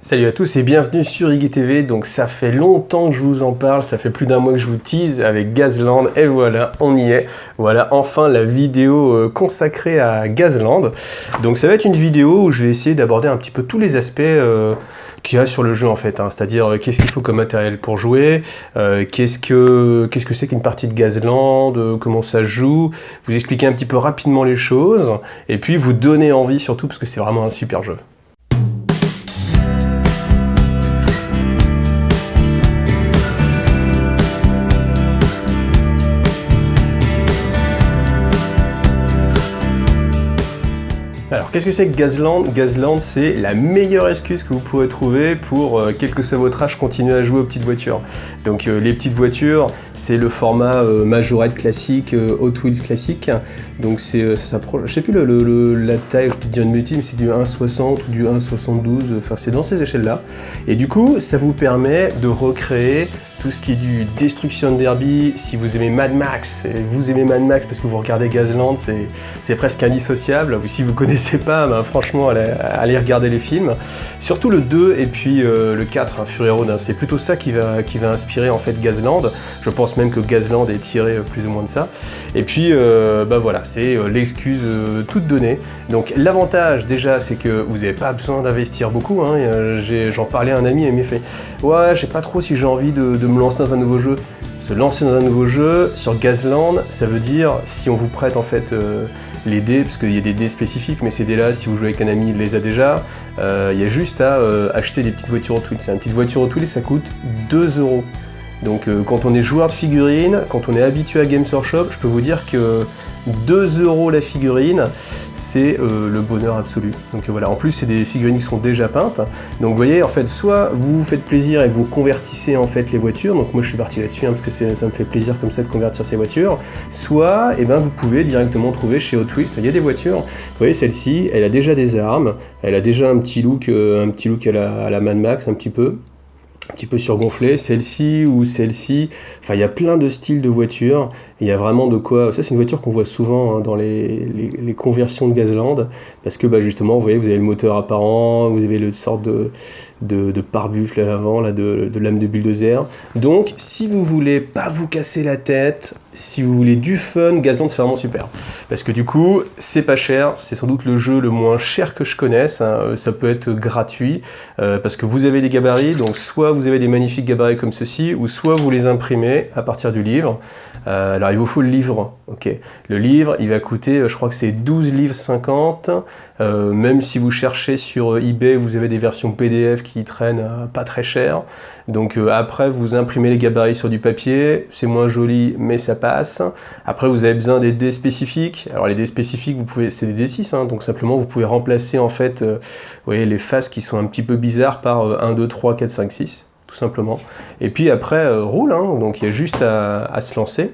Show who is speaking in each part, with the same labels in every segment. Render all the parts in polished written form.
Speaker 1: Salut à tous et bienvenue sur IGTV. Donc ça fait longtemps que je vous en parle, ça fait plus d'un mois que je vous tease avec Gazland et voilà, on y est. Voilà enfin la vidéo consacrée à Gazland. Donc ça va être une vidéo où je vais essayer d'aborder un petit peu tous les aspects qu'il y a sur le jeu en fait, hein. C'est-à-dire qu'est-ce qu'il faut comme matériel pour jouer, qu'est-ce que c'est qu'une partie de Gazland, comment ça se joue, vous expliquer un petit peu rapidement les choses et puis vous donner envie surtout parce que c'est vraiment un super jeu. Alors, qu'est-ce que c'est que Gazland? Gazland, c'est la meilleure excuse que vous pourrez trouver pour, quel que soit votre âge, continuer à jouer aux petites voitures. Donc, les petites voitures, c'est le format majorette classique, Hot Wheels classique. Donc, ça s'approche, je sais plus la taille, je peux te dire une bêtise, mais c'est du 1,60 ou du 1,72, enfin, c'est dans ces échelles-là. Et du coup, ça vous permet de recréer tout ce qui est du Destruction Derby. Si vous aimez Mad Max, et vous aimez Mad Max parce que vous regardez Gazland, c'est presque indissociable. Si vous ne connaissez pas, ben franchement, allez regarder les films. Surtout le 2 et puis le 4, hein, Fury Road, hein, c'est plutôt ça qui va inspirer en fait Gazland. Je pense même que Gazland est tiré plus ou moins de ça. Et puis, ben voilà, c'est l'excuse toute donnée. Donc l'avantage déjà, c'est que vous n'avez pas besoin d'investir beaucoup. Hein. J'en parlais à un ami et il m'a fait « Ouais, je sais pas trop si j'ai envie de me lancer dans un nouveau jeu ». Se lancer dans un nouveau jeu sur Gazland, ça veut dire si on vous prête en fait les dés, parce qu'il y a des dés spécifiques, mais ces dés-là, si vous jouez avec un ami, il les a déjà. Il y a juste à acheter des petites voitures Hot Wheels. Une petite voiture Hot Wheels, ça coûte 2 €. Donc quand on est joueur de figurines, quand on est habitué à Games Workshop, je peux vous dire que 2 € la figurine, c'est le bonheur absolu. Donc voilà, en plus c'est des figurines qui sont déjà peintes. Donc vous voyez, en fait, soit vous vous faites plaisir et vous convertissez en fait les voitures, donc moi je suis parti là-dessus, hein, parce que ça me fait plaisir comme ça de convertir ces voitures, soit vous pouvez directement trouver chez Hot Wheels, il y a des voitures, vous voyez celle-ci, elle a déjà des armes, elle a déjà un petit look à la Mad Max un petit peu surgonflé, celle-ci ou celle-ci, enfin il y a plein de styles de voitures, il y a vraiment de quoi, ça c'est une voiture qu'on voit souvent hein, dans les conversions de Gazland, parce que justement vous voyez, vous avez le moteur apparent, vous avez le sorte de pare-buffle à l'avant, là, de lame de bulldozer, donc si vous voulez pas vous casser la tête, si vous voulez du fun, Gazland c'est vraiment super, parce que du coup c'est pas cher, c'est sans doute le jeu le moins cher que je connaisse, hein. Ça peut être gratuit, parce que vous avez des gabarits, donc soit vous avez des magnifiques gabarits comme ceci, ou soit vous les imprimez à partir du livre. Alors il vous faut le livre, ok. Le livre, il va coûter, je crois que c'est 12 livres 50, même si vous cherchez sur eBay, vous avez des versions PDF qui traînent pas très cher. Donc après, vous imprimez les gabarits sur du papier, c'est moins joli, mais ça passe. Après, vous avez besoin des dés spécifiques. Alors les dés spécifiques, c'est des D6, hein, donc simplement vous pouvez remplacer en fait, vous voyez, les faces qui sont un petit peu bizarres par 1, 2, 3, 4, 5, 6. Tout simplement. Et puis après, roule, hein, donc il y a juste à se lancer.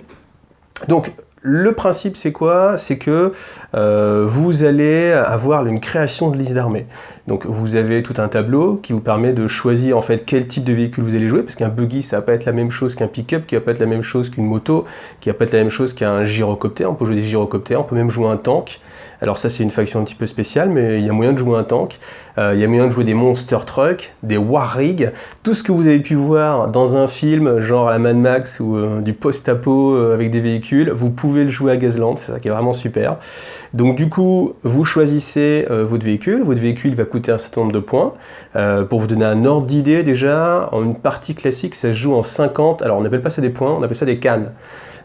Speaker 1: Donc, le principe, c'est quoi? C'est que vous allez avoir une création de liste d'armées. Donc, vous avez tout un tableau qui vous permet de choisir en fait quel type de véhicule vous allez jouer, parce qu'un buggy, ça va pas être la même chose qu'un pick-up, qui va pas être la même chose qu'une moto, qui va pas être la même chose qu'un gyrocoptère. On peut jouer des gyrocoptères, on peut même jouer un tank. Alors ça, c'est une faction un petit peu spéciale, mais il y a moyen de jouer un tank. Il y a moyen de jouer des monster trucks, des war rigs, tout ce que vous avez pu voir dans un film, genre la Mad Max ou du post-apo avec des véhicules, vous pouvez le jouer à Gazland, c'est ça qui est vraiment super. Donc du coup, vous choisissez votre véhicule il va coûter un certain nombre de points. Pour vous donner un ordre d'idée déjà, en une partie classique, ça se joue en 50, alors on n'appelle pas ça des points, on appelle ça des cannes.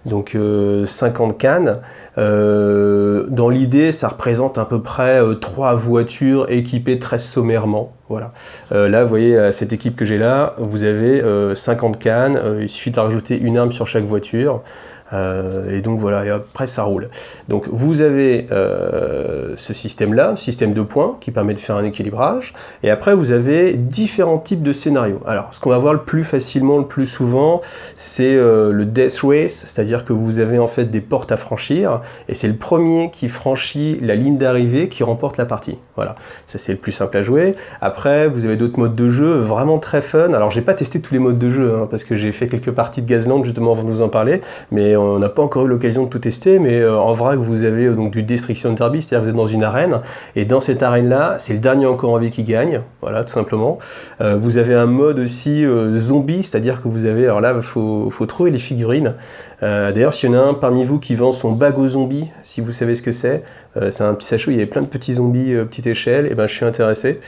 Speaker 1: Donc 50 cannes. Dans l'idée, ça représente à peu près 3 voitures équipées très sommairement. Voilà. Là, vous voyez, cette équipe que j'ai là, vous avez 50 cannes. Il suffit de rajouter une arme sur chaque voiture. Et donc voilà, et après ça roule. Donc vous avez ce système-là, système de points, qui permet de faire un équilibrage, et après vous avez différents types de scénarios. Alors ce qu'on va voir le plus facilement, le plus souvent, c'est le Death Race, c'est-à-dire que vous avez en fait des portes à franchir, et c'est le premier qui franchit la ligne d'arrivée qui remporte la partie. Voilà, ça c'est le plus simple à jouer. Après, vous avez d'autres modes de jeu vraiment très fun. Alors j'ai pas testé tous les modes de jeu, hein, parce que j'ai fait quelques parties de Gazland justement avant de vous en parler, mais on n'a pas encore eu l'occasion de tout tester, mais en vrai vous avez donc du Destruction Derby, c'est-à-dire que vous êtes dans une arène, et dans cette arène-là, c'est le dernier encore en vie qui gagne, voilà, tout simplement. Vous avez un mode aussi zombie, c'est-à-dire que vous avez, alors là, faut trouver les figurines. D'ailleurs, s'il y en a un parmi vous qui vend son bag aux zombies, si vous savez ce que c'est un petit sachet où il y avait plein de petits zombies petite échelle, et ben je suis intéressé,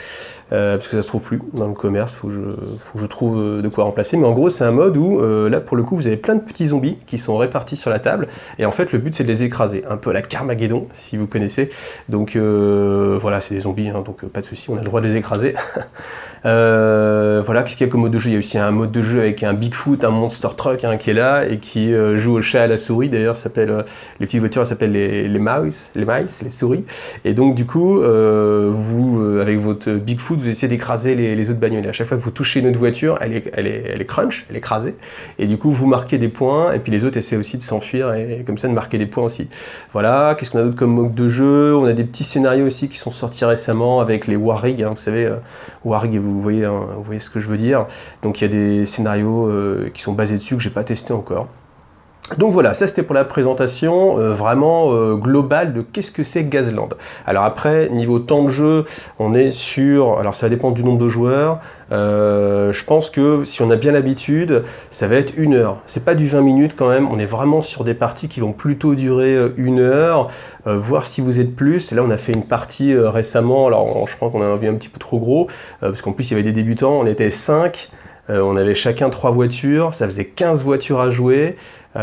Speaker 1: parce que ça se trouve plus dans le commerce, faut que je trouve de quoi remplacer. Mais en gros, c'est un mode où, là, pour le coup, vous avez plein de petits zombies qui sont répartis sur la table, et en fait, le but, c'est de les écraser, un peu à la Carmageddon, si vous connaissez. Donc, voilà, c'est des zombies, hein, donc pas de souci, on a le droit de les écraser. Voilà, qu'est-ce qu'il y a comme mode de jeu? Il y a aussi un mode de jeu avec un Bigfoot, un Monster Truck hein, qui est là et qui joue au chat et à la souris. D'ailleurs, les petites voitures s'appellent les mice, les souris. Et donc du coup, vous avec votre Bigfoot, vous essayez d'écraser les autres bagnoles. Et à chaque fois que vous touchez une autre voiture, elle est crunch, elle est écrasée. Et du coup, vous marquez des points. Et puis les autres essaient aussi de s'enfuir et comme ça de marquer des points aussi. Voilà. Qu'est-ce qu'on a d'autre comme mode de jeu? On a des petits scénarios aussi qui sont sortis récemment avec les Warrig. Hein, vous savez, Warrig, vous voyez ce que je veux dire. Donc il y a des scénarios qui sont basés dessus que j'ai pas testé encore. Donc voilà, ça c'était pour la présentation vraiment globale de qu'est-ce que c'est Gazland. Alors après, niveau temps de jeu, on est sur... Alors ça dépend du nombre de joueurs. Je pense que si on a bien l'habitude, ça va être 1 heure. C'est pas du 20 minutes quand même, on est vraiment sur des parties qui vont plutôt durer 1 heure, voir si vous êtes plus. Et là on a fait une partie récemment, alors je crois qu'on a vu un petit peu trop gros, parce qu'en plus il y avait des débutants, on était 5. On avait chacun 3 voitures, ça faisait 15 voitures à jouer. Vous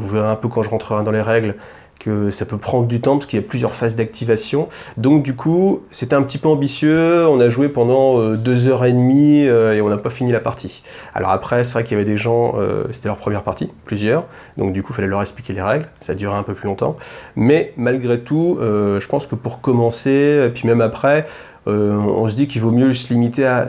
Speaker 1: verrez un peu quand je rentrerai dans les règles que ça peut prendre du temps parce qu'il y a plusieurs phases d'activation. Donc du coup, c'était un petit peu ambitieux. On a joué pendant 2h30 et on n'a pas fini la partie. Alors après, c'est vrai qu'il y avait des gens, c'était leur première partie, plusieurs. Donc du coup, il fallait leur expliquer les règles. Ça durait un peu plus longtemps. Mais malgré tout, je pense que pour commencer, et puis même après, on se dit qu'il vaut mieux se limiter à...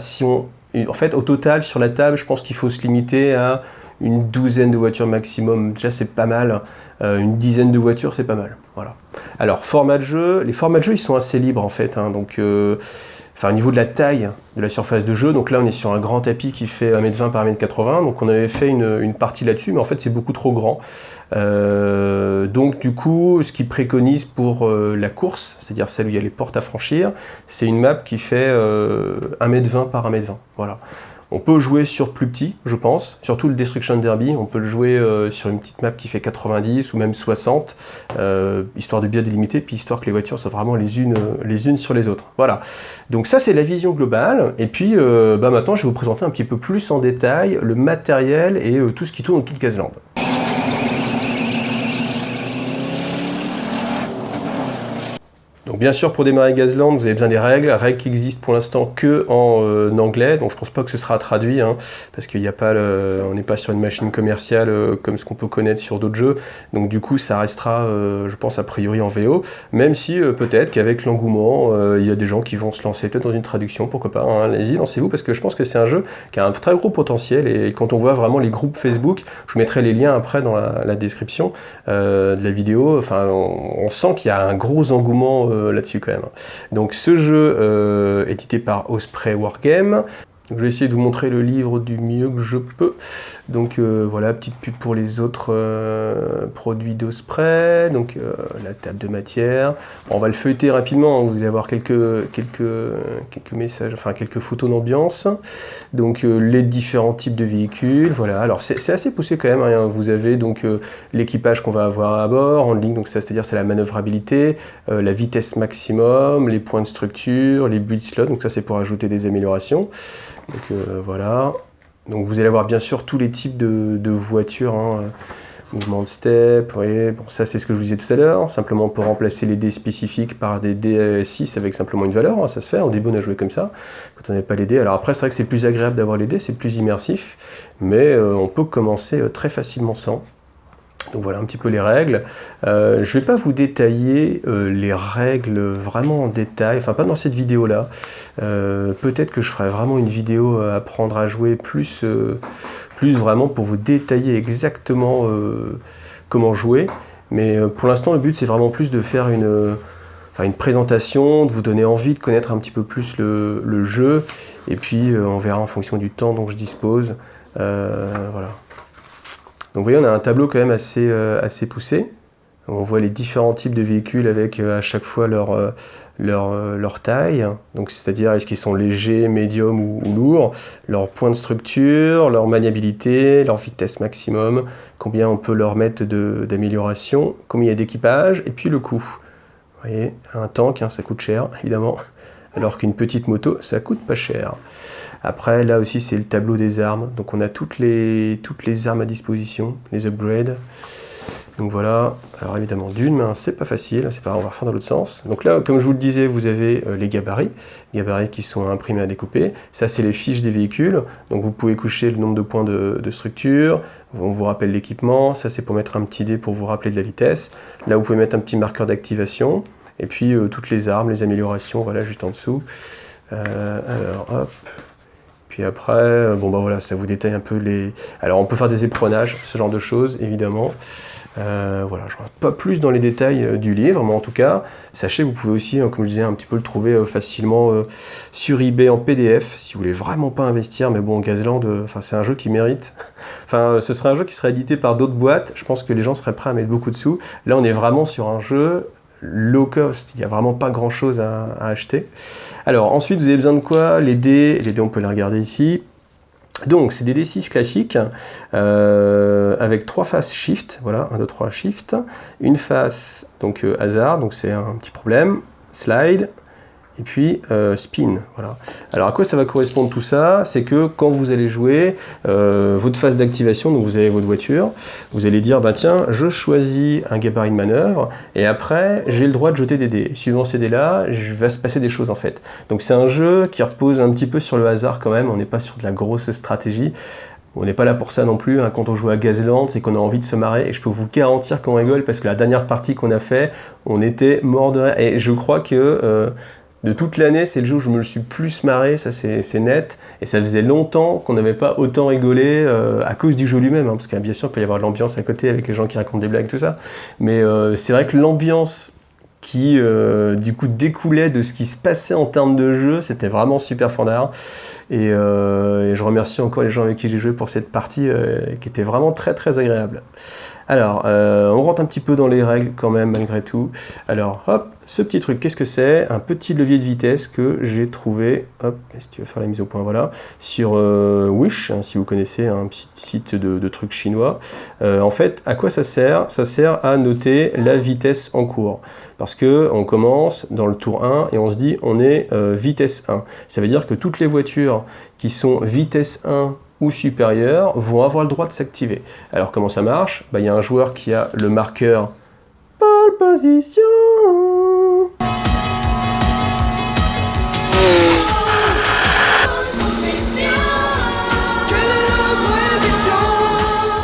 Speaker 1: En fait, au total, sur la table, je pense qu'il faut se limiter à une 12aine de voitures maximum. Déjà, c'est pas mal. Une 10aine de voitures, c'est pas mal. Voilà. Alors, format de jeu. Les formats de jeu, ils sont assez libres, en fait. Hein, donc, au niveau de la taille de la surface de jeu, donc là, on est sur un grand tapis qui fait 1m20 par 1m80. Donc, on avait fait une partie là-dessus, mais en fait, c'est beaucoup trop grand. Donc, du coup, ce qu'ils préconisent pour la course, c'est-à-dire celle où il y a les portes à franchir, c'est une map qui fait 1m20 par 1m20. Voilà. On peut jouer sur plus petit, je pense, surtout le Destruction Derby, on peut le jouer sur une petite map qui fait 90 ou même 60, histoire de bien délimiter, puis histoire que les voitures soient vraiment les unes sur les autres. Voilà, donc ça c'est la vision globale, et puis maintenant je vais vous présenter un petit peu plus en détail le matériel et tout ce qui tourne autour de Gazland. Donc bien sûr, pour démarrer Gazland, vous avez besoin des règles qui existent pour l'instant que en anglais, donc je pense pas que ce sera traduit, hein, parce qu'il n'y a pas on n'est pas sur une machine commerciale comme ce qu'on peut connaître sur d'autres jeux, donc du coup ça restera, je pense a priori en VO, même si peut-être qu'avec l'engouement, il y a des gens qui vont se lancer peut-être dans une traduction, pourquoi pas, hein, allez-y, lancez-vous, parce que je pense que c'est un jeu qui a un très gros potentiel, et quand on voit vraiment les groupes Facebook, je vous mettrai les liens après dans la description de la vidéo, enfin on sent qu'il y a un gros engouement là-dessus quand même. Donc ce jeu édité par Osprey Wargame. Donc, je vais essayer de vous montrer le livre du mieux que je peux. Donc voilà, petite pub pour les autres produits d'Osprey. Donc la table de matière. Bon, on va le feuilleter rapidement, hein. Vous allez avoir quelques messages, enfin quelques photos d'ambiance. Donc les différents types de véhicules. Voilà, alors c'est assez poussé quand même, hein. Vous avez donc l'équipage qu'on va avoir à bord en ligne, donc c'est-à-dire c'est la manœuvrabilité, la vitesse maximum, les points de structure, les build slots. Donc ça c'est pour ajouter des améliorations. Donc voilà, donc vous allez avoir bien sûr tous les types de voitures, hein. Mouvement de step, oui. Bon, ça c'est ce que je vous disais tout à l'heure, simplement pour remplacer les dés spécifiques par des dés 6 avec simplement une valeur, hein, ça se fait, au début on a joué comme ça, quand on n'avait pas les dés. Alors après c'est vrai que c'est plus agréable d'avoir les dés, c'est plus immersif, mais on peut commencer très facilement sans. Donc voilà un petit peu les règles. Je ne vais pas vous détailler les règles vraiment en détail, enfin pas dans cette vidéo là. Peut-être que je ferai vraiment une vidéo à apprendre à jouer plus vraiment pour vous détailler exactement comment jouer. Mais pour l'instant le but c'est vraiment plus de faire une présentation, de vous donner envie de connaître un petit peu plus le jeu. Et puis on verra en fonction du temps dont je dispose. Voilà. Donc vous voyez, on a un tableau quand même assez poussé. On voit les différents types de véhicules avec à chaque fois leur taille, donc c'est-à-dire est-ce qu'ils sont légers, médiums ou lourds, leur point de structure, leur maniabilité, leur vitesse maximum, combien on peut leur mettre d'amélioration, combien il y a d'équipage, et puis le coût. Vous voyez, un tank, hein, ça coûte cher, évidemment, alors qu'une petite moto, ça coûte pas cher. Après, là aussi, c'est le tableau des armes, donc on a toutes les armes à disposition, les upgrades. Donc voilà, alors évidemment d'une main c'est pas facile, c'est pas grave, on va refaire dans l'autre sens. Donc là, comme je vous le disais, vous avez les gabarits qui sont imprimés à découper. Ça c'est les fiches des véhicules, donc vous pouvez coucher le nombre de points de structure, on vous rappelle l'équipement, ça c'est pour mettre un petit dé pour vous rappeler de la vitesse. Là vous pouvez mettre un petit marqueur d'activation, et puis toutes les armes, les améliorations, voilà juste en dessous. Alors hop. Puis après, bon bah voilà, ça vous détaille un peu les... Alors on peut faire des éperonnages, ce genre de choses, évidemment. Voilà, je ne rentre pas plus dans les détails du livre, mais en tout cas, sachez que vous pouvez aussi, comme je disais, un petit peu le trouver facilement sur eBay en PDF, si vous voulez vraiment pas investir, mais bon, Gazland, c'est un jeu qui mérite. Enfin, ce serait un jeu qui serait édité par d'autres boîtes, je pense que les gens seraient prêts à mettre beaucoup de sous. Là, on est vraiment sur un jeu low cost, il n'y a vraiment pas grand chose à acheter. Alors ensuite vous avez besoin de quoi? Les dés on peut les regarder ici. Donc c'est des D6 classiques avec 3 faces shift, voilà, 1, 2, 3 shift, une face donc hasard, donc c'est un petit problème, slide, et puis spin, voilà. Alors à quoi ça va correspondre tout ça? C'est que quand vous allez jouer votre phase d'activation, donc vous avez votre voiture, vous allez dire bah tiens, je choisis un gabarit de manœuvre et après j'ai le droit de jeter des dés. Et suivant ces dés là, il va se passer des choses en fait. Donc c'est un jeu qui repose un petit peu sur le hasard quand même, on n'est pas sur de la grosse stratégie. On n'est pas là pour ça non plus, hein. Quand on joue à Gazland, c'est qu'on a envie de se marrer, et je peux vous garantir qu'on rigole, parce que la dernière partie qu'on a fait, on était mort de rire, et je crois que de toute l'année, c'est le jeu où je me suis plus marré, ça c'est net, et ça faisait longtemps qu'on n'avait pas autant rigolé à cause du jeu lui-même, hein, parce que bien sûr, il peut y avoir de l'ambiance à côté avec les gens qui racontent des blagues, tout ça, mais c'est vrai que l'ambiance qui du coup découlait de ce qui se passait en termes de jeu, c'était vraiment super fandard, et je remercie encore les gens avec qui j'ai joué pour cette partie qui était vraiment très très agréable. Alors, on rentre un petit peu dans les règles quand même malgré tout. Alors hop, ce petit truc, qu'est-ce que c'est? Un petit levier de vitesse que j'ai trouvé, hop, si tu veux faire la mise au point, voilà, sur Wish, hein, si vous connaissez, un petit site de trucs chinois. En fait, à quoi ça sert? Ça sert à noter la vitesse en cours. Parce que on commence dans le tour 1 et on se dit on est vitesse 1. Ça veut dire que toutes les voitures qui sont vitesse 1 ou supérieures vont avoir le droit de s'activer. Alors comment ça marche? Il y a un joueur qui a le marqueur pole position.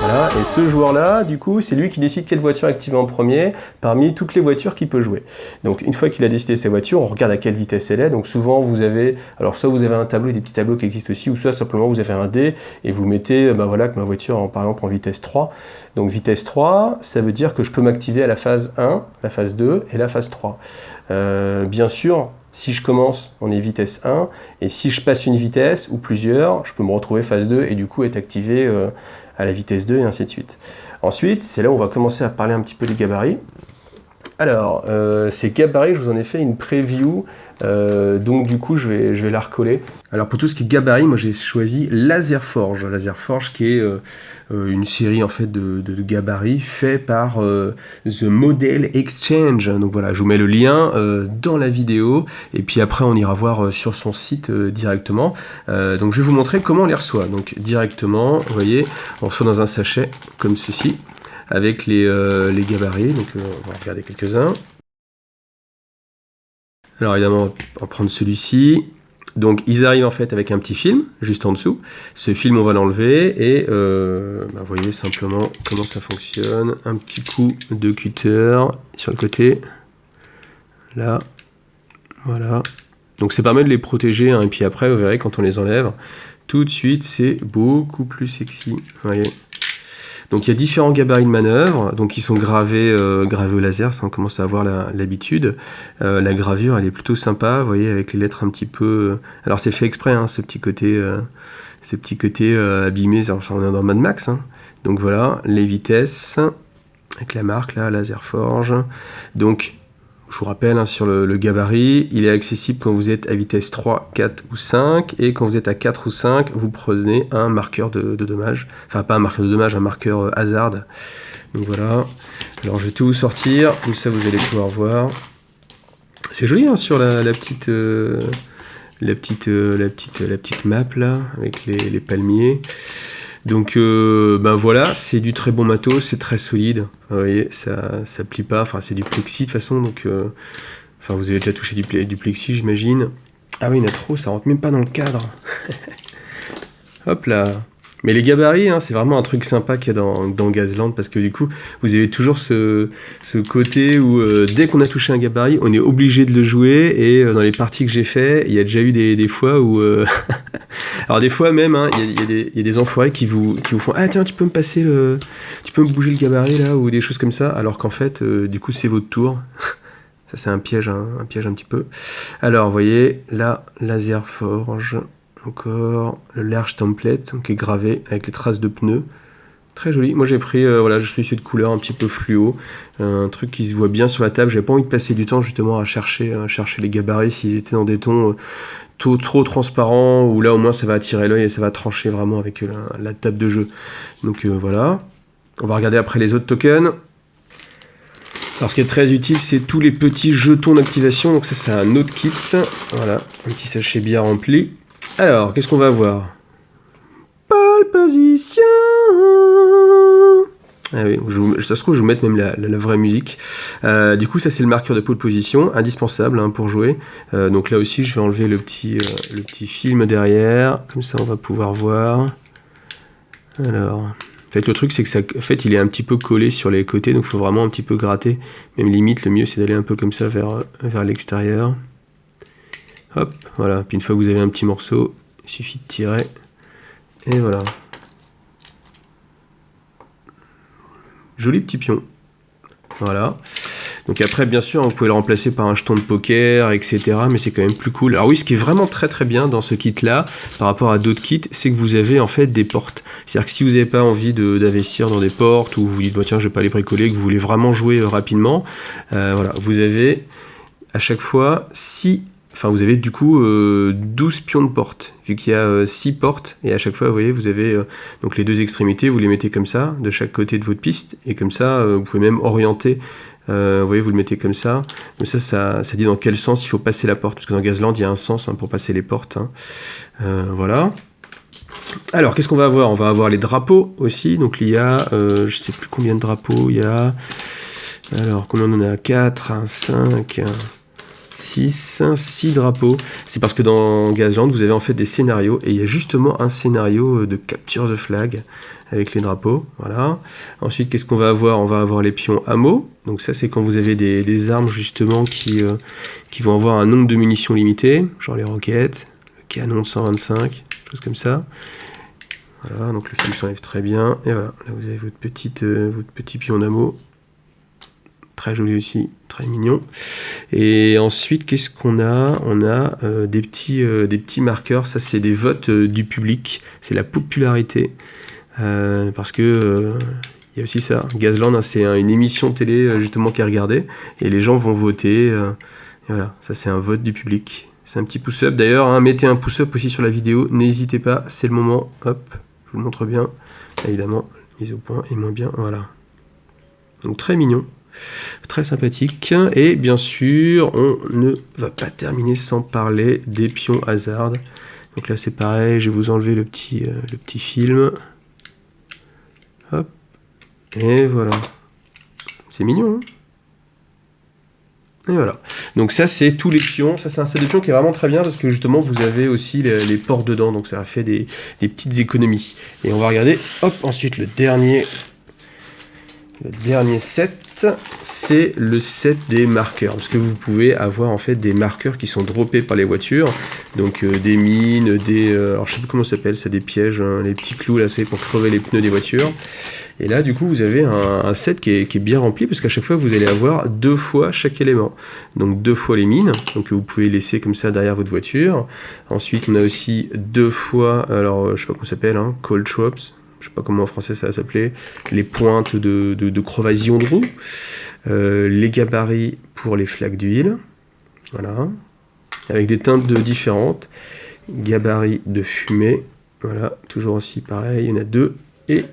Speaker 1: Voilà, et ce joueur-là, du coup, c'est lui qui décide quelle voiture activer en premier parmi toutes les voitures qu'il peut jouer. Donc une fois qu'il a décidé sa voiture, on regarde à quelle vitesse elle est. Donc souvent vous avez, alors soit vous avez un tableau, des petits tableaux qui existent aussi, ou soit simplement vous avez un dé et vous mettez, voilà, que ma voiture par exemple en vitesse 3. Donc vitesse 3, ça veut dire que je peux m'activer à la phase 1, la phase 2 et la phase 3. Bien sûr, si je commence, on est vitesse 1, et si je passe une vitesse ou plusieurs, je peux me retrouver phase 2 et du coup être activé à la vitesse 2 et ainsi de suite. Ensuite, c'est là où on va commencer à parler un petit peu des gabarits. Alors, ces gabarits, je vous en ai fait une preview, donc du coup, je vais la recoller. Alors, pour tout ce qui est gabarit, moi j'ai choisi Laserforge. Laserforge qui est une série en fait de gabarits fait par The Model Exchange. Donc voilà, je vous mets le lien dans la vidéo, et puis après on ira voir sur son site directement. Donc je vais vous montrer comment on les reçoit. Donc directement, vous voyez, on reçoit dans un sachet comme ceci, avec les gabarits, donc on va regarder quelques-uns. Alors évidemment, on va prendre celui-ci. Donc ils arrivent en fait avec un petit film, juste en dessous. Ce film, on va l'enlever, et vous voyez simplement comment ça fonctionne. Un petit coup de cutter sur le côté. Là, voilà. Donc ça permet de les protéger, hein, et puis après, vous verrez, quand on les enlève, tout de suite, c'est beaucoup plus sexy, vous voyez. Donc il y a différents gabarits de manœuvre, donc ils sont gravés au laser, ça on commence à avoir l'habitude. La gravure elle est plutôt sympa, vous voyez, avec les lettres un petit peu... Alors c'est fait exprès, hein, ce petit côté abîmé, ça, on est dans Mad Max. Hein. Donc voilà, les vitesses, avec la marque là, Laserforge. Donc je vous rappelle, hein, sur le gabarit, il est accessible quand vous êtes à vitesse 3, 4 ou 5, et quand vous êtes à 4 ou 5, vous prenez un marqueur de dommage. Enfin, pas un marqueur de dommage, un marqueur hasard. Donc voilà. Alors, je vais tout vous sortir, comme ça vous allez pouvoir voir. C'est joli, hein, sur la petite map, là, avec les palmiers. Donc ben voilà, c'est du très bon matos, c'est très solide. Vous voyez, ça plie pas, enfin c'est du plexi de toute façon, donc enfin vous avez déjà touché du plexi, j'imagine. Ah oui, il y en a trop, ça rentre même pas dans le cadre. Hop là. Mais les gabarits, hein, c'est vraiment un truc sympa qu'il y a dans Gazland, parce que du coup, vous avez toujours ce côté où dès qu'on a touché un gabarit, on est obligé de le jouer, et dans les parties que j'ai fait, il y a déjà eu des fois où... Alors des fois même, hein, il y a des enfoirés qui vous font « Ah tiens, tu peux me bouger le gabarit là ?» ou des choses comme ça, alors qu'en fait, du coup, c'est votre tour. Ça, c'est un piège un petit peu. Alors, vous voyez, là, Laserforge... Encore le large template qui est gravé avec les traces de pneus. Très joli. Moi j'ai pris, voilà, je suis cette couleur un petit peu fluo. Un truc qui se voit bien sur la table. J'avais pas envie de passer du temps justement à chercher les gabarits s'ils étaient dans des tons trop transparents, ou là au moins ça va attirer l'œil et ça va trancher vraiment avec la table de jeu. Donc voilà. On va regarder après les autres tokens. Alors ce qui est très utile, c'est tous les petits jetons d'activation. Donc ça c'est un autre kit. Voilà, un petit sachet bien rempli. Alors, qu'est-ce qu'on va voir? Pole position. Ah oui, ça se trouve, je vais vous mettre même la vraie musique. Du coup, ça c'est le marqueur de pole position, indispensable hein, pour jouer. Donc là aussi, je vais enlever le petit film derrière. Comme ça, on va pouvoir voir. Alors, en fait, le truc, c'est que en fait, il est un petit peu collé sur les côtés, donc il faut vraiment un petit peu gratter. Même limite, le mieux, c'est d'aller un peu comme ça vers l'extérieur. Hop, voilà. Puis une fois que vous avez un petit morceau, il suffit de tirer. Et voilà. Joli petit pion. Voilà. Donc après, bien sûr, vous pouvez le remplacer par un jeton de poker, etc. Mais c'est quand même plus cool. Alors oui, ce qui est vraiment très très bien dans ce kit-là, par rapport à d'autres kits, c'est que vous avez en fait des portes. C'est-à-dire que si vous n'avez pas envie d'investir dans des portes, ou vous vous dites, bah, tiens, je vais pas les bricoler, que vous voulez vraiment jouer rapidement, voilà, vous avez à chaque fois 6... Enfin, vous avez du coup 12 pions de porte, vu qu'il y a 6 portes, et à chaque fois, vous voyez, vous avez donc les deux extrémités, vous les mettez comme ça, de chaque côté de votre piste, et comme ça, vous pouvez même orienter, vous voyez, vous le mettez comme ça ça dit dans quel sens il faut passer la porte, parce que dans Gazland, il y a un sens hein, pour passer les portes. Hein. Voilà. Alors, qu'est-ce qu'on va avoir? On va avoir les drapeaux aussi, donc il y a, je sais plus combien de drapeaux, il y a, alors, combien on en a? 4, 5... 6 drapeaux. C'est parce que dans Gazland, vous avez en fait des scénarios, et il y a justement un scénario de Capture the Flag avec les drapeaux. Voilà. Ensuite, qu'est-ce qu'on va avoir? On va avoir les pions ammo. Donc ça, c'est quand vous avez des armes justement qui vont avoir un nombre de munitions limité, genre les roquettes, le canon de 125, choses comme ça. Voilà, donc le film s'enlève très bien. Et voilà, là vous avez votre petit pion d'ammo. Très joli aussi, très mignon. Et ensuite, qu'est-ce qu'on a? On a des petits marqueurs. Ça, c'est des votes du public. C'est la popularité. Parce que il y a aussi ça. Gazland, hein, c'est une émission télé justement qui est regardée. Et les gens vont voter. Et voilà, ça c'est un vote du public. C'est un petit pouce-up. D'ailleurs, hein, mettez un pouce-up aussi sur la vidéo. N'hésitez pas, c'est le moment. Hop, je vous le montre bien. Évidemment, mise au point et moins bien. Voilà. Donc très mignon. Très sympathique. Et bien sûr, on ne va pas terminer sans parler des pions hasard. Donc là c'est pareil, je vais vous enlever le petit film. Hop. Et voilà. C'est mignon, hein? Et voilà. Donc ça c'est tous les pions. Ça c'est un set de pions qui est vraiment très bien parce que justement vous avez aussi les ports dedans. Donc ça a fait des petites économies. Et on va regarder, hop, ensuite le dernier set. set, c'est le set des marqueurs, parce que vous pouvez avoir en fait des marqueurs qui sont droppés par les voitures, donc des mines, alors je sais plus comment ça s'appelle, c'est des pièges, hein, les petits clous là, c'est pour crever les pneus des voitures. Et là du coup vous avez un set qui est bien rempli, parce qu'à chaque fois vous allez avoir 2 fois chaque élément, donc 2 fois les mines, donc vous pouvez laisser comme ça derrière votre voiture. Ensuite on a aussi 2 fois, alors je sais pas comment ça s'appelle, hein, cold drops, je sais pas comment en français ça va s'appeler, les pointes de crevaison de roue, les gabarits pour les flaques d'huile, voilà, avec des teintes différentes, gabarits de fumée, voilà, toujours aussi pareil, il y en a 2, et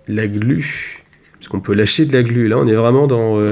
Speaker 1: la glu, parce qu'on peut lâcher de la glu, là on est vraiment dans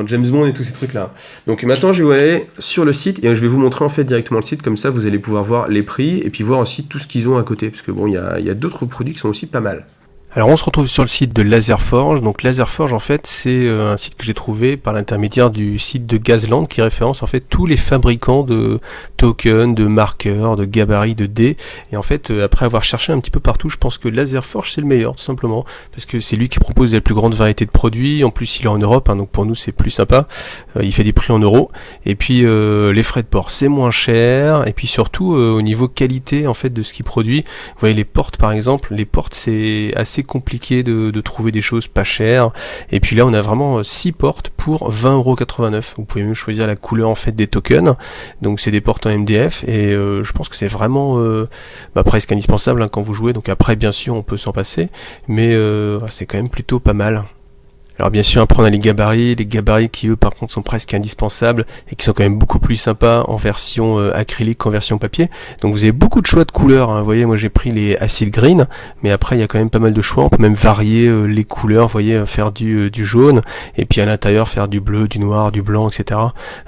Speaker 1: James Bond et tous ces trucs là. Donc maintenant je vais aller sur le site et je vais vous montrer en fait directement le site, comme ça vous allez pouvoir voir les prix et puis voir aussi tout ce qu'ils ont à côté, parce que bon il y a d'autres produits qui sont aussi pas mal. Alors on se retrouve sur le site de Laserforge. Donc Laserforge en fait c'est un site que j'ai trouvé par l'intermédiaire du site de Gazland qui référence en fait tous les fabricants de tokens, de marqueurs, de gabarits, de dés. Et en fait après avoir cherché un petit peu partout, je pense que Laserforge c'est le meilleur tout simplement, parce que c'est lui qui propose la plus grande variété de produits. En plus il est en Europe, hein, donc pour nous c'est plus sympa. Il fait des prix en euros. Et puis les frais de port c'est moins cher. Et puis surtout au niveau qualité en fait de ce qu'il produit. Vous voyez les portes par exemple, les portes c'est assez compliqué de trouver des choses pas chères, et puis là on a vraiment 6 portes pour 20,89 €. Vous pouvez même choisir la couleur en fait des tokens, donc c'est des portes en MDF, et je pense que c'est vraiment presque indispensable hein, quand vous jouez. Donc après bien sûr on peut s'en passer, mais c'est quand même plutôt pas mal. Alors bien sûr après on a les gabarits qui eux par contre sont presque indispensables et qui sont quand même beaucoup plus sympas en version acrylique qu'en version papier. Donc vous avez beaucoup de choix de couleurs, hein. Vous voyez moi j'ai pris les acid green, mais après il y a quand même pas mal de choix, on peut même varier les couleurs, vous voyez, faire du jaune, et puis à l'intérieur faire du bleu, du noir, du blanc, etc.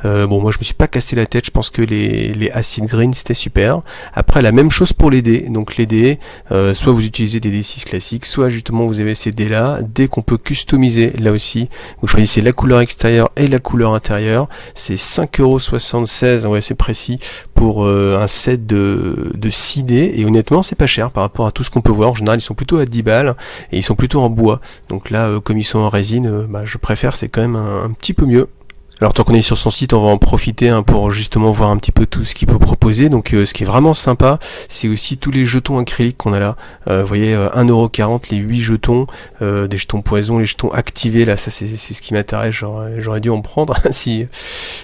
Speaker 1: Bon moi je me suis pas cassé la tête, je pense que les acid green c'était super. Après la même chose pour les dés, donc les dés, soit vous utilisez des D6 classiques, soit justement vous avez ces dés là, dés qu'on peut customiser. Là aussi, vous choisissez la couleur extérieure et la couleur intérieure. C'est 5,76 €, ouais c'est précis, pour un set de 6 dés. Et honnêtement, c'est pas cher par rapport à tout ce qu'on peut voir. En général, ils sont plutôt à 10 balles et ils sont plutôt en bois. Donc là, comme ils sont en résine, je préfère, c'est quand même un petit peu mieux. Alors tant qu'on est sur son site, on va en profiter hein, pour justement voir un petit peu tout ce qu'il peut proposer. Donc ce qui est vraiment sympa, c'est aussi tous les jetons acryliques qu'on a là. Vous voyez, 1,40 € les 8 jetons, des jetons poison, les jetons activés, là ça c'est ce qui m'intéresse, j'aurais dû en prendre si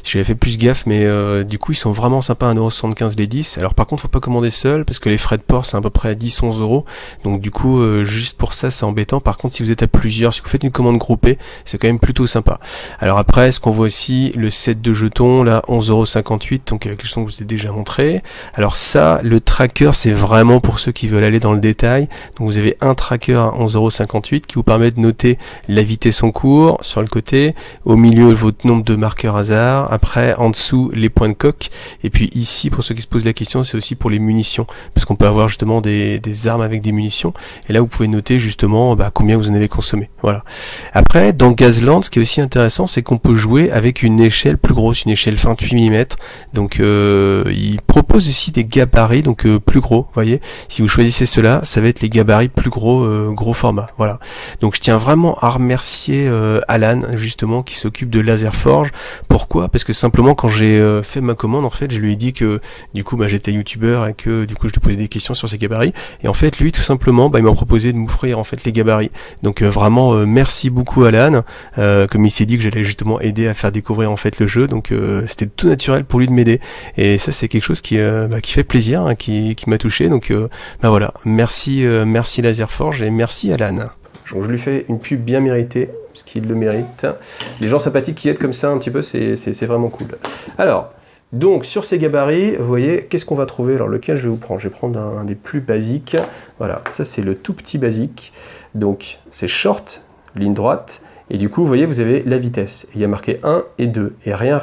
Speaker 1: j'avais fait plus gaffe, mais du coup ils sont vraiment sympas, 1,75 € les 10. Alors par contre faut pas commander seul, parce que les frais de port c'est à peu près à 10-11 €, donc du coup juste pour ça c'est embêtant. Par contre si vous êtes à plusieurs, si vous faites une commande groupée, c'est quand même plutôt sympa. Alors après ce qu'on voit aussi, le set de jetons là 11,58 €, donc avec les jetons que je vous ai déjà montré. Alors ça, le tracker c'est vraiment pour ceux qui veulent aller dans le détail. Donc vous avez un tracker à 11,58 € qui vous permet de noter la vitesse en cours sur le côté, au milieu votre nombre de marqueurs hasard, après en dessous les points de coque, et puis ici pour ceux qui se posent la question c'est aussi pour les munitions, parce qu'on peut avoir justement des armes avec des munitions, et là vous pouvez noter justement combien vous en avez consommé. Voilà. Après dans Gazland, ce qui est aussi intéressant c'est qu'on peut jouer avec une échelle plus grosse, une échelle 28 mm. Donc il propose aussi des gabarits donc plus gros, vous voyez. Si vous choisissez cela, ça va être les gabarits plus gros format. Voilà. Donc je tiens vraiment à remercier Alan justement qui s'occupe de Laserforge. Pourquoi? Parce que simplement quand j'ai fait ma commande, en fait, je lui ai dit que du coup j'étais youtubeur et que du coup je lui posais des questions sur ses gabarits, et en fait lui tout simplement il m'a proposé de m'offrir en fait les gabarits. Donc vraiment merci beaucoup Alan, comme il s'est dit que j'allais justement aider à faire découvrir en fait le jeu, donc c'était tout naturel pour lui de m'aider, et ça c'est quelque chose qui fait plaisir, hein, qui m'a touché, donc voilà, merci Laserforge et merci Alan. Donc je lui fais une pub bien méritée, parce qu'il le mérite. Les gens sympathiques qui aident comme ça un petit peu, c'est vraiment cool. Alors, donc sur ces gabarits, vous voyez, qu'est-ce qu'on va trouver? Alors lequel je vais vous prendre? Je vais prendre un des plus basiques. Voilà, ça c'est le tout petit basique. Donc c'est short, ligne droite. Et du coup, vous voyez, vous avez la vitesse. Il y a marqué 1 et 2, et rien.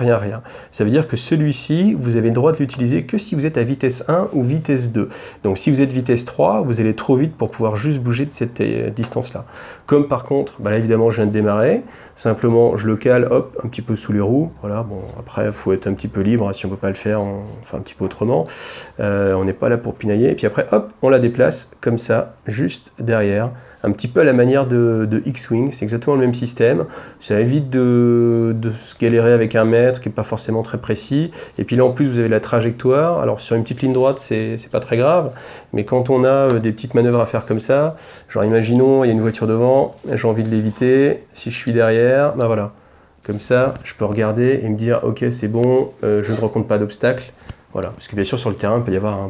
Speaker 1: Ça veut dire que celui-ci, vous avez le droit de l'utiliser que si vous êtes à vitesse 1 ou vitesse 2. Donc si vous êtes vitesse 3, vous allez trop vite pour pouvoir juste bouger de cette distance-là. Comme par contre, là évidemment, je viens de démarrer. Simplement, je le cale, hop, un petit peu sous les roues. Voilà, bon, après, il faut être un petit peu libre. Hein, si on ne peut pas le faire, on fait un petit peu autrement. On n'est pas là pour pinailler. Et puis après, hop, on la déplace comme ça, juste derrière. un petit peu à la manière de X-Wing, c'est exactement le même système. Ça évite de se galérer avec un mètre qui n'est pas forcément très précis. Et puis là en plus vous avez la trajectoire, alors sur une petite ligne droite c'est pas très grave, mais quand on a des petites manœuvres à faire comme ça, genre imaginons il y a une voiture devant, j'ai envie de l'éviter, si je suis derrière, ben voilà. Comme ça, je peux regarder et me dire, ok, c'est bon, je ne rencontre pas d'obstacles. Voilà, parce que bien sûr, sur le terrain, il peut y avoir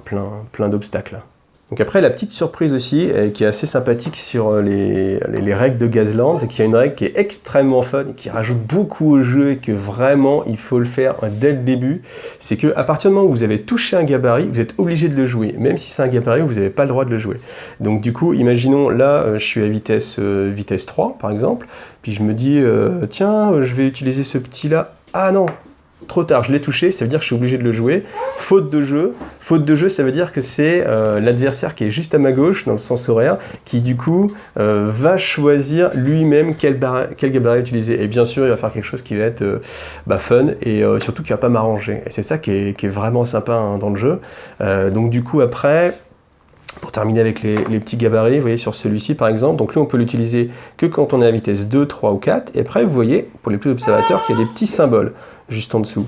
Speaker 1: plein d'obstacles. Donc après, la petite surprise aussi, qui est assez sympathique sur les règles de Gazland, c'est qu'il y a une règle qui est extrêmement fun, qui rajoute beaucoup au jeu et que vraiment, il faut le faire dès le début. C'est qu'à partir du moment où vous avez touché un gabarit, vous êtes obligé de le jouer. Même si c'est un gabarit, vous n'avez pas le droit de le jouer. Donc du coup, imaginons, là, je suis à vitesse 3, par exemple, puis je me dis, tiens, je vais utiliser ce petit-là. Ah non! Trop tard, je l'ai touché, ça veut dire que je suis obligé de le jouer. Faute de jeu, ça veut dire que c'est l'adversaire qui est juste à ma gauche, dans le sens horaire, qui du coup va choisir lui-même quel gabarit utiliser. Et bien sûr, il va faire quelque chose qui va être fun et surtout qui va pas m'arranger. Et c'est ça qui est vraiment sympa hein, dans le jeu. Donc du coup, après... Pour terminer avec les petits gabarits, vous voyez sur celui-ci par exemple, donc là on peut l'utiliser que quand on est à vitesse 2, 3 ou 4, et après vous voyez, pour les plus observateurs, qu'il y a des petits symboles juste en dessous.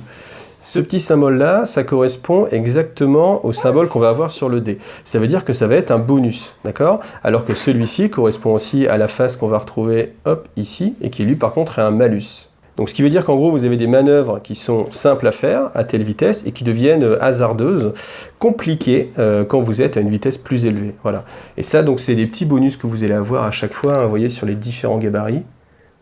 Speaker 1: Ce petit symbole-là, ça correspond exactement au symbole qu'on va avoir sur le dé. Ça veut dire que ça va être un bonus, d'accord? Alors que celui-ci correspond aussi à la face qu'on va retrouver, hop, ici, et qui lui par contre est un malus. Donc ce qui veut dire qu'en gros, vous avez des manœuvres qui sont simples à faire à telle vitesse et qui deviennent hasardeuses, compliquées quand vous êtes à une vitesse plus élevée. Voilà. Et ça, donc, c'est des petits bonus que vous allez avoir à chaque fois, hein, vous voyez, sur les différents gabarits.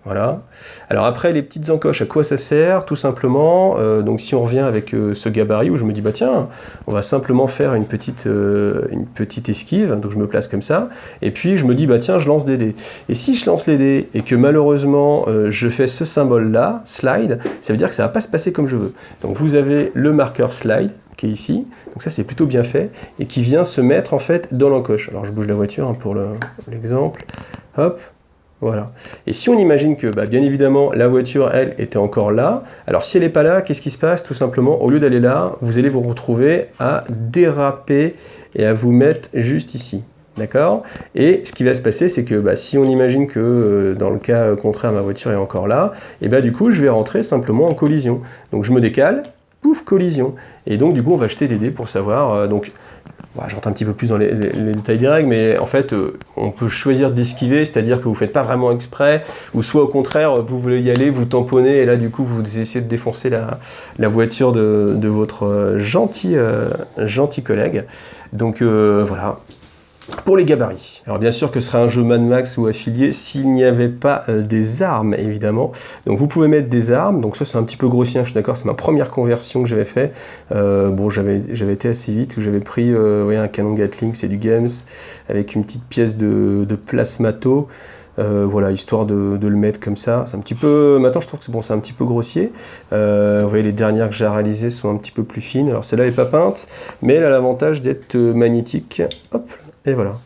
Speaker 1: Voilà. Alors après, les petites encoches, à quoi ça sert? Tout simplement, donc si on revient avec ce gabarit où je me dis, bah tiens, on va simplement faire une petite esquive, donc je me place comme ça, et puis je me dis, bah tiens, je lance des dés. Et si je lance les dés et que malheureusement, je fais ce symbole-là, slide, ça veut dire que ça ne va pas se passer comme je veux. Donc vous avez le marqueur slide, qui est ici, donc ça c'est plutôt bien fait, et qui vient se mettre en fait dans l'encoche. Alors je bouge la voiture hein, pour l'exemple, hop. Voilà. Et si on imagine que, bien évidemment, la voiture, elle, était encore là, alors si elle n'est pas là, qu'est-ce qui se passe? Tout simplement, au lieu d'aller là, vous allez vous retrouver à déraper et à vous mettre juste ici. D'accord? Et ce qui va se passer, c'est que si on imagine que, dans le cas contraire, ma voiture est encore là, et du coup, je vais rentrer simplement en collision. Donc je me décale, pouf, collision. Et donc, du coup, on va jeter des dés pour savoir... j'entre un petit peu plus dans les détails des règles, mais en fait, on peut choisir d'esquiver, c'est-à-dire que vous ne faites pas vraiment exprès, ou soit au contraire, vous voulez y aller, vous tamponnez, et là, du coup, vous essayez de défoncer la voiture de votre gentil collègue. Donc, voilà. Pour les gabarits. Alors bien sûr que ce serait un jeu Mad Max ou affilié s'il n'y avait pas des armes, évidemment. Donc vous pouvez mettre des armes, donc ça c'est un petit peu grossier, je suis d'accord, c'est ma première conversion que j'avais fait. Bon, j'avais été assez vite, où j'avais pris un canon Gatling, c'est du Games, avec une petite pièce de plasmato. Voilà, histoire de le mettre comme ça. C'est un petit peu... Maintenant, je trouve que c'est un petit peu grossier. Vous voyez, les dernières que j'ai réalisées sont un petit peu plus fines. Alors, celle-là n'est pas peinte, mais elle a l'avantage d'être magnétique. Hop, et voilà.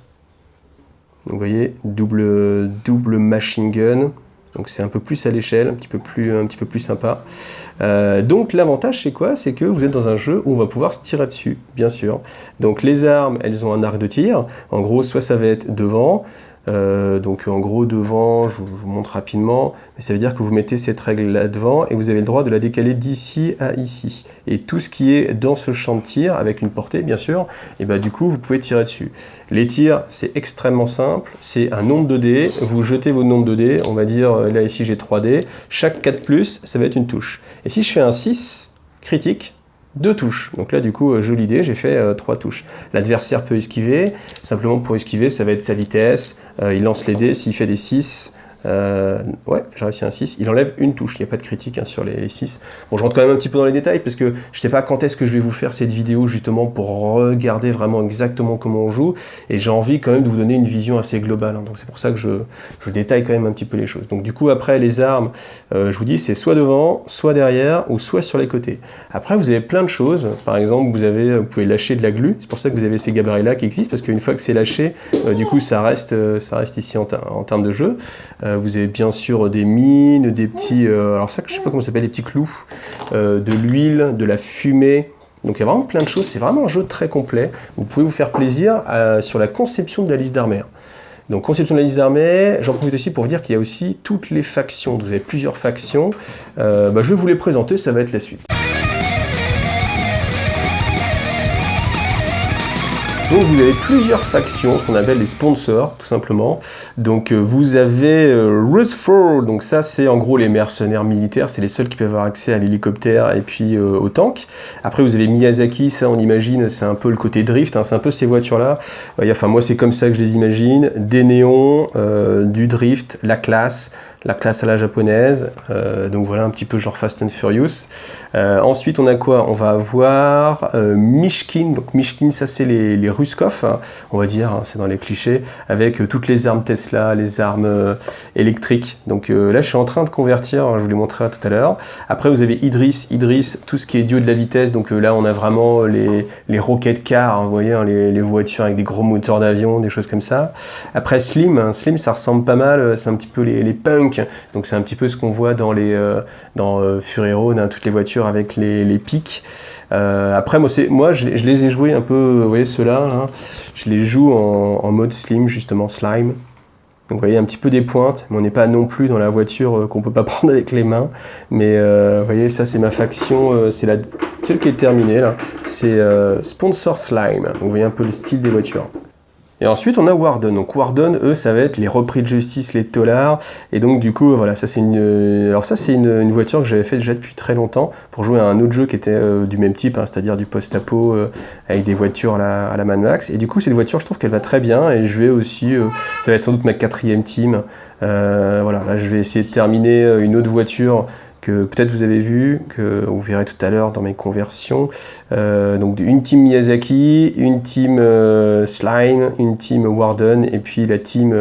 Speaker 1: Donc, vous voyez, double machine gun. Donc, c'est un peu plus à l'échelle, un petit peu plus sympa. Donc, l'avantage, c'est quoi? C'est que vous êtes dans un jeu où on va pouvoir se tirer dessus, bien sûr. Donc, les armes, elles ont un arc de tir. En gros, soit ça va être devant... donc en gros devant, je vous montre rapidement, mais ça veut dire que vous mettez cette règle là devant et vous avez le droit de la décaler d'ici à ici. Et tout ce qui est dans ce champ de tir, avec une portée bien sûr, et du coup vous pouvez tirer dessus. Les tirs, c'est extrêmement simple, c'est un nombre de dés, vous jetez votre nombre de dés, on va dire là ici j'ai 3 dés, chaque 4+, ça va être une touche. Et si je fais un 6 critique, 2 touches. Donc là, du coup, jolie idée, j'ai fait 3 touches. L'adversaire peut esquiver. Simplement, pour esquiver, ça va être sa vitesse. Il lance les dés. S'il fait des 6, ouais, j'ai réussi un 6. Il enlève une touche. Il n'y a pas de critique hein, sur les 6. Bon, je rentre quand même un petit peu dans les détails parce que je ne sais pas quand est-ce que je vais vous faire cette vidéo justement pour regarder vraiment exactement comment on joue. Et j'ai envie quand même de vous donner une vision assez globale. Hein. Donc c'est pour ça que je détaille quand même un petit peu les choses. Donc du coup, après, les armes, je vous dis, c'est soit devant, soit derrière ou soit sur les côtés. Après, vous avez plein de choses. Par exemple, vous pouvez lâcher de la glu. C'est pour ça que vous avez ces gabarits-là qui existent parce qu'une fois que c'est lâché, du coup, ça reste ici en termes de jeu. Vous avez bien sûr des mines, des petits... alors ça, je sais pas comment ça s'appelle, des petits clous, de l'huile, de la fumée. Donc il y a vraiment plein de choses. C'est vraiment un jeu très complet. Vous pouvez vous faire plaisir sur la conception de la liste d'armées. Donc conception de la liste d'armée, j'en profite aussi pour vous dire qu'il y a aussi toutes les factions. Vous avez plusieurs factions, je vais vous les présenter, ça va être la suite. Donc vous avez plusieurs factions, ce qu'on appelle les sponsors, tout simplement. Donc vous avez Rutherford, donc ça c'est en gros les mercenaires militaires, c'est les seuls qui peuvent avoir accès à l'hélicoptère et puis au tank. Après vous avez Miyazaki, ça on imagine, c'est un peu le côté drift, hein, c'est un peu ces voitures-là. Enfin moi c'est comme ça que je les imagine, des néons, du drift, la classe à la japonaise, donc voilà un petit peu genre Fast and Furious. Ensuite on a quoi? On va avoir Mishkin, donc Mishkin ça c'est les Ruskov, hein, on va dire, hein, c'est dans les clichés, avec toutes les armes Tesla, les armes électriques. Donc là je suis en train de convertir, hein, je vous les montrerai tout à l'heure. Après vous avez Idris, tout ce qui est dieu de la vitesse, donc là on a vraiment les rocket cars, hein, vous voyez, hein, les voitures avec des gros moteurs d'avion, des choses comme ça. Après Slim, hein, Slim ça ressemble pas mal, c'est un petit peu les punks. Donc c'est un petit peu ce qu'on voit dans Fury Road, hein, toutes les voitures avec les pics. Après moi je les ai joués un peu, vous voyez ceux-là, hein, je les joue en mode slim justement, slime. Donc vous voyez un petit peu des pointes, mais on n'est pas non plus dans la voiture qu'on peut pas prendre avec les mains. Mais vous voyez, ça c'est ma faction, c'est celle qui est terminée là. C'est Sponsor Slime. Donc vous voyez un peu le style des voitures. Et ensuite, on a Warden. Donc Warden, eux, ça va être les repris de justice, les taulards. Et donc, du coup, voilà, ça c'est une voiture que j'avais fait déjà depuis très longtemps pour jouer à un autre jeu qui était du même type, hein, c'est-à-dire du post-apo avec des voitures à la Mad Max. Et du coup, cette voiture, je trouve qu'elle va très bien. Et je vais aussi, ça va être sans doute ma 4e team. Voilà, là, je vais essayer de terminer une autre voiture que peut-être vous avez vu, que vous verrez tout à l'heure dans mes conversions. Donc une team Miyazaki, une team Slime, une team Warden, et puis la team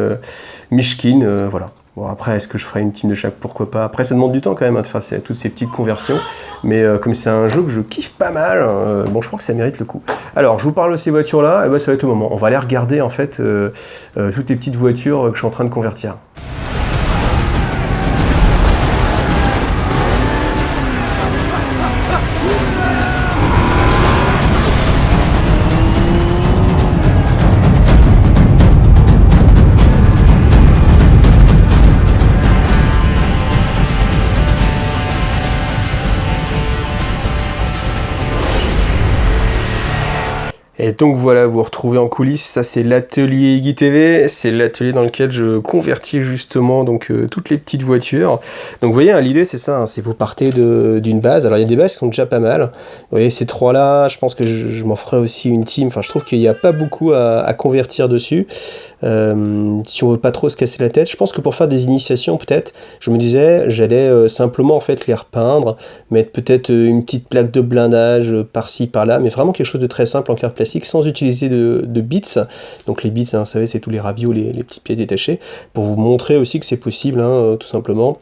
Speaker 1: Mishkin, voilà. Bon après, est-ce que je ferai une team de chaque? Pourquoi pas. Après ça demande du temps quand même hein, de faire toutes ces petites conversions, mais comme c'est un jeu que je kiffe pas mal, bon je crois que ça mérite le coup. Alors je vous parle de ces voitures-là, et ben, ça va être le moment. On va aller regarder en fait toutes les petites voitures que je suis en train de convertir. Et donc voilà, vous vous retrouvez en coulisses, ça c'est l'atelier Iggy TV, c'est l'atelier dans lequel je convertis justement donc toutes les petites voitures. Donc vous voyez, hein, l'idée c'est ça, hein, c'est vous partez d'une base, alors il y a des bases qui sont déjà pas mal. Vous voyez ces trois là, je pense que je m'en ferai aussi une team, enfin je trouve qu'il n'y a pas beaucoup à convertir dessus. Si on veut pas trop se casser la tête, je pense que pour faire des initiations peut-être, je me disais j'allais simplement en fait les repeindre, mettre peut-être une petite plaque de blindage par-ci par-là, mais vraiment quelque chose de très simple en carte plastique sans utiliser de bits. Donc les bits, hein, vous savez, c'est tous les rabios, les petites pièces détachées, pour vous montrer aussi que c'est possible, hein, tout simplement.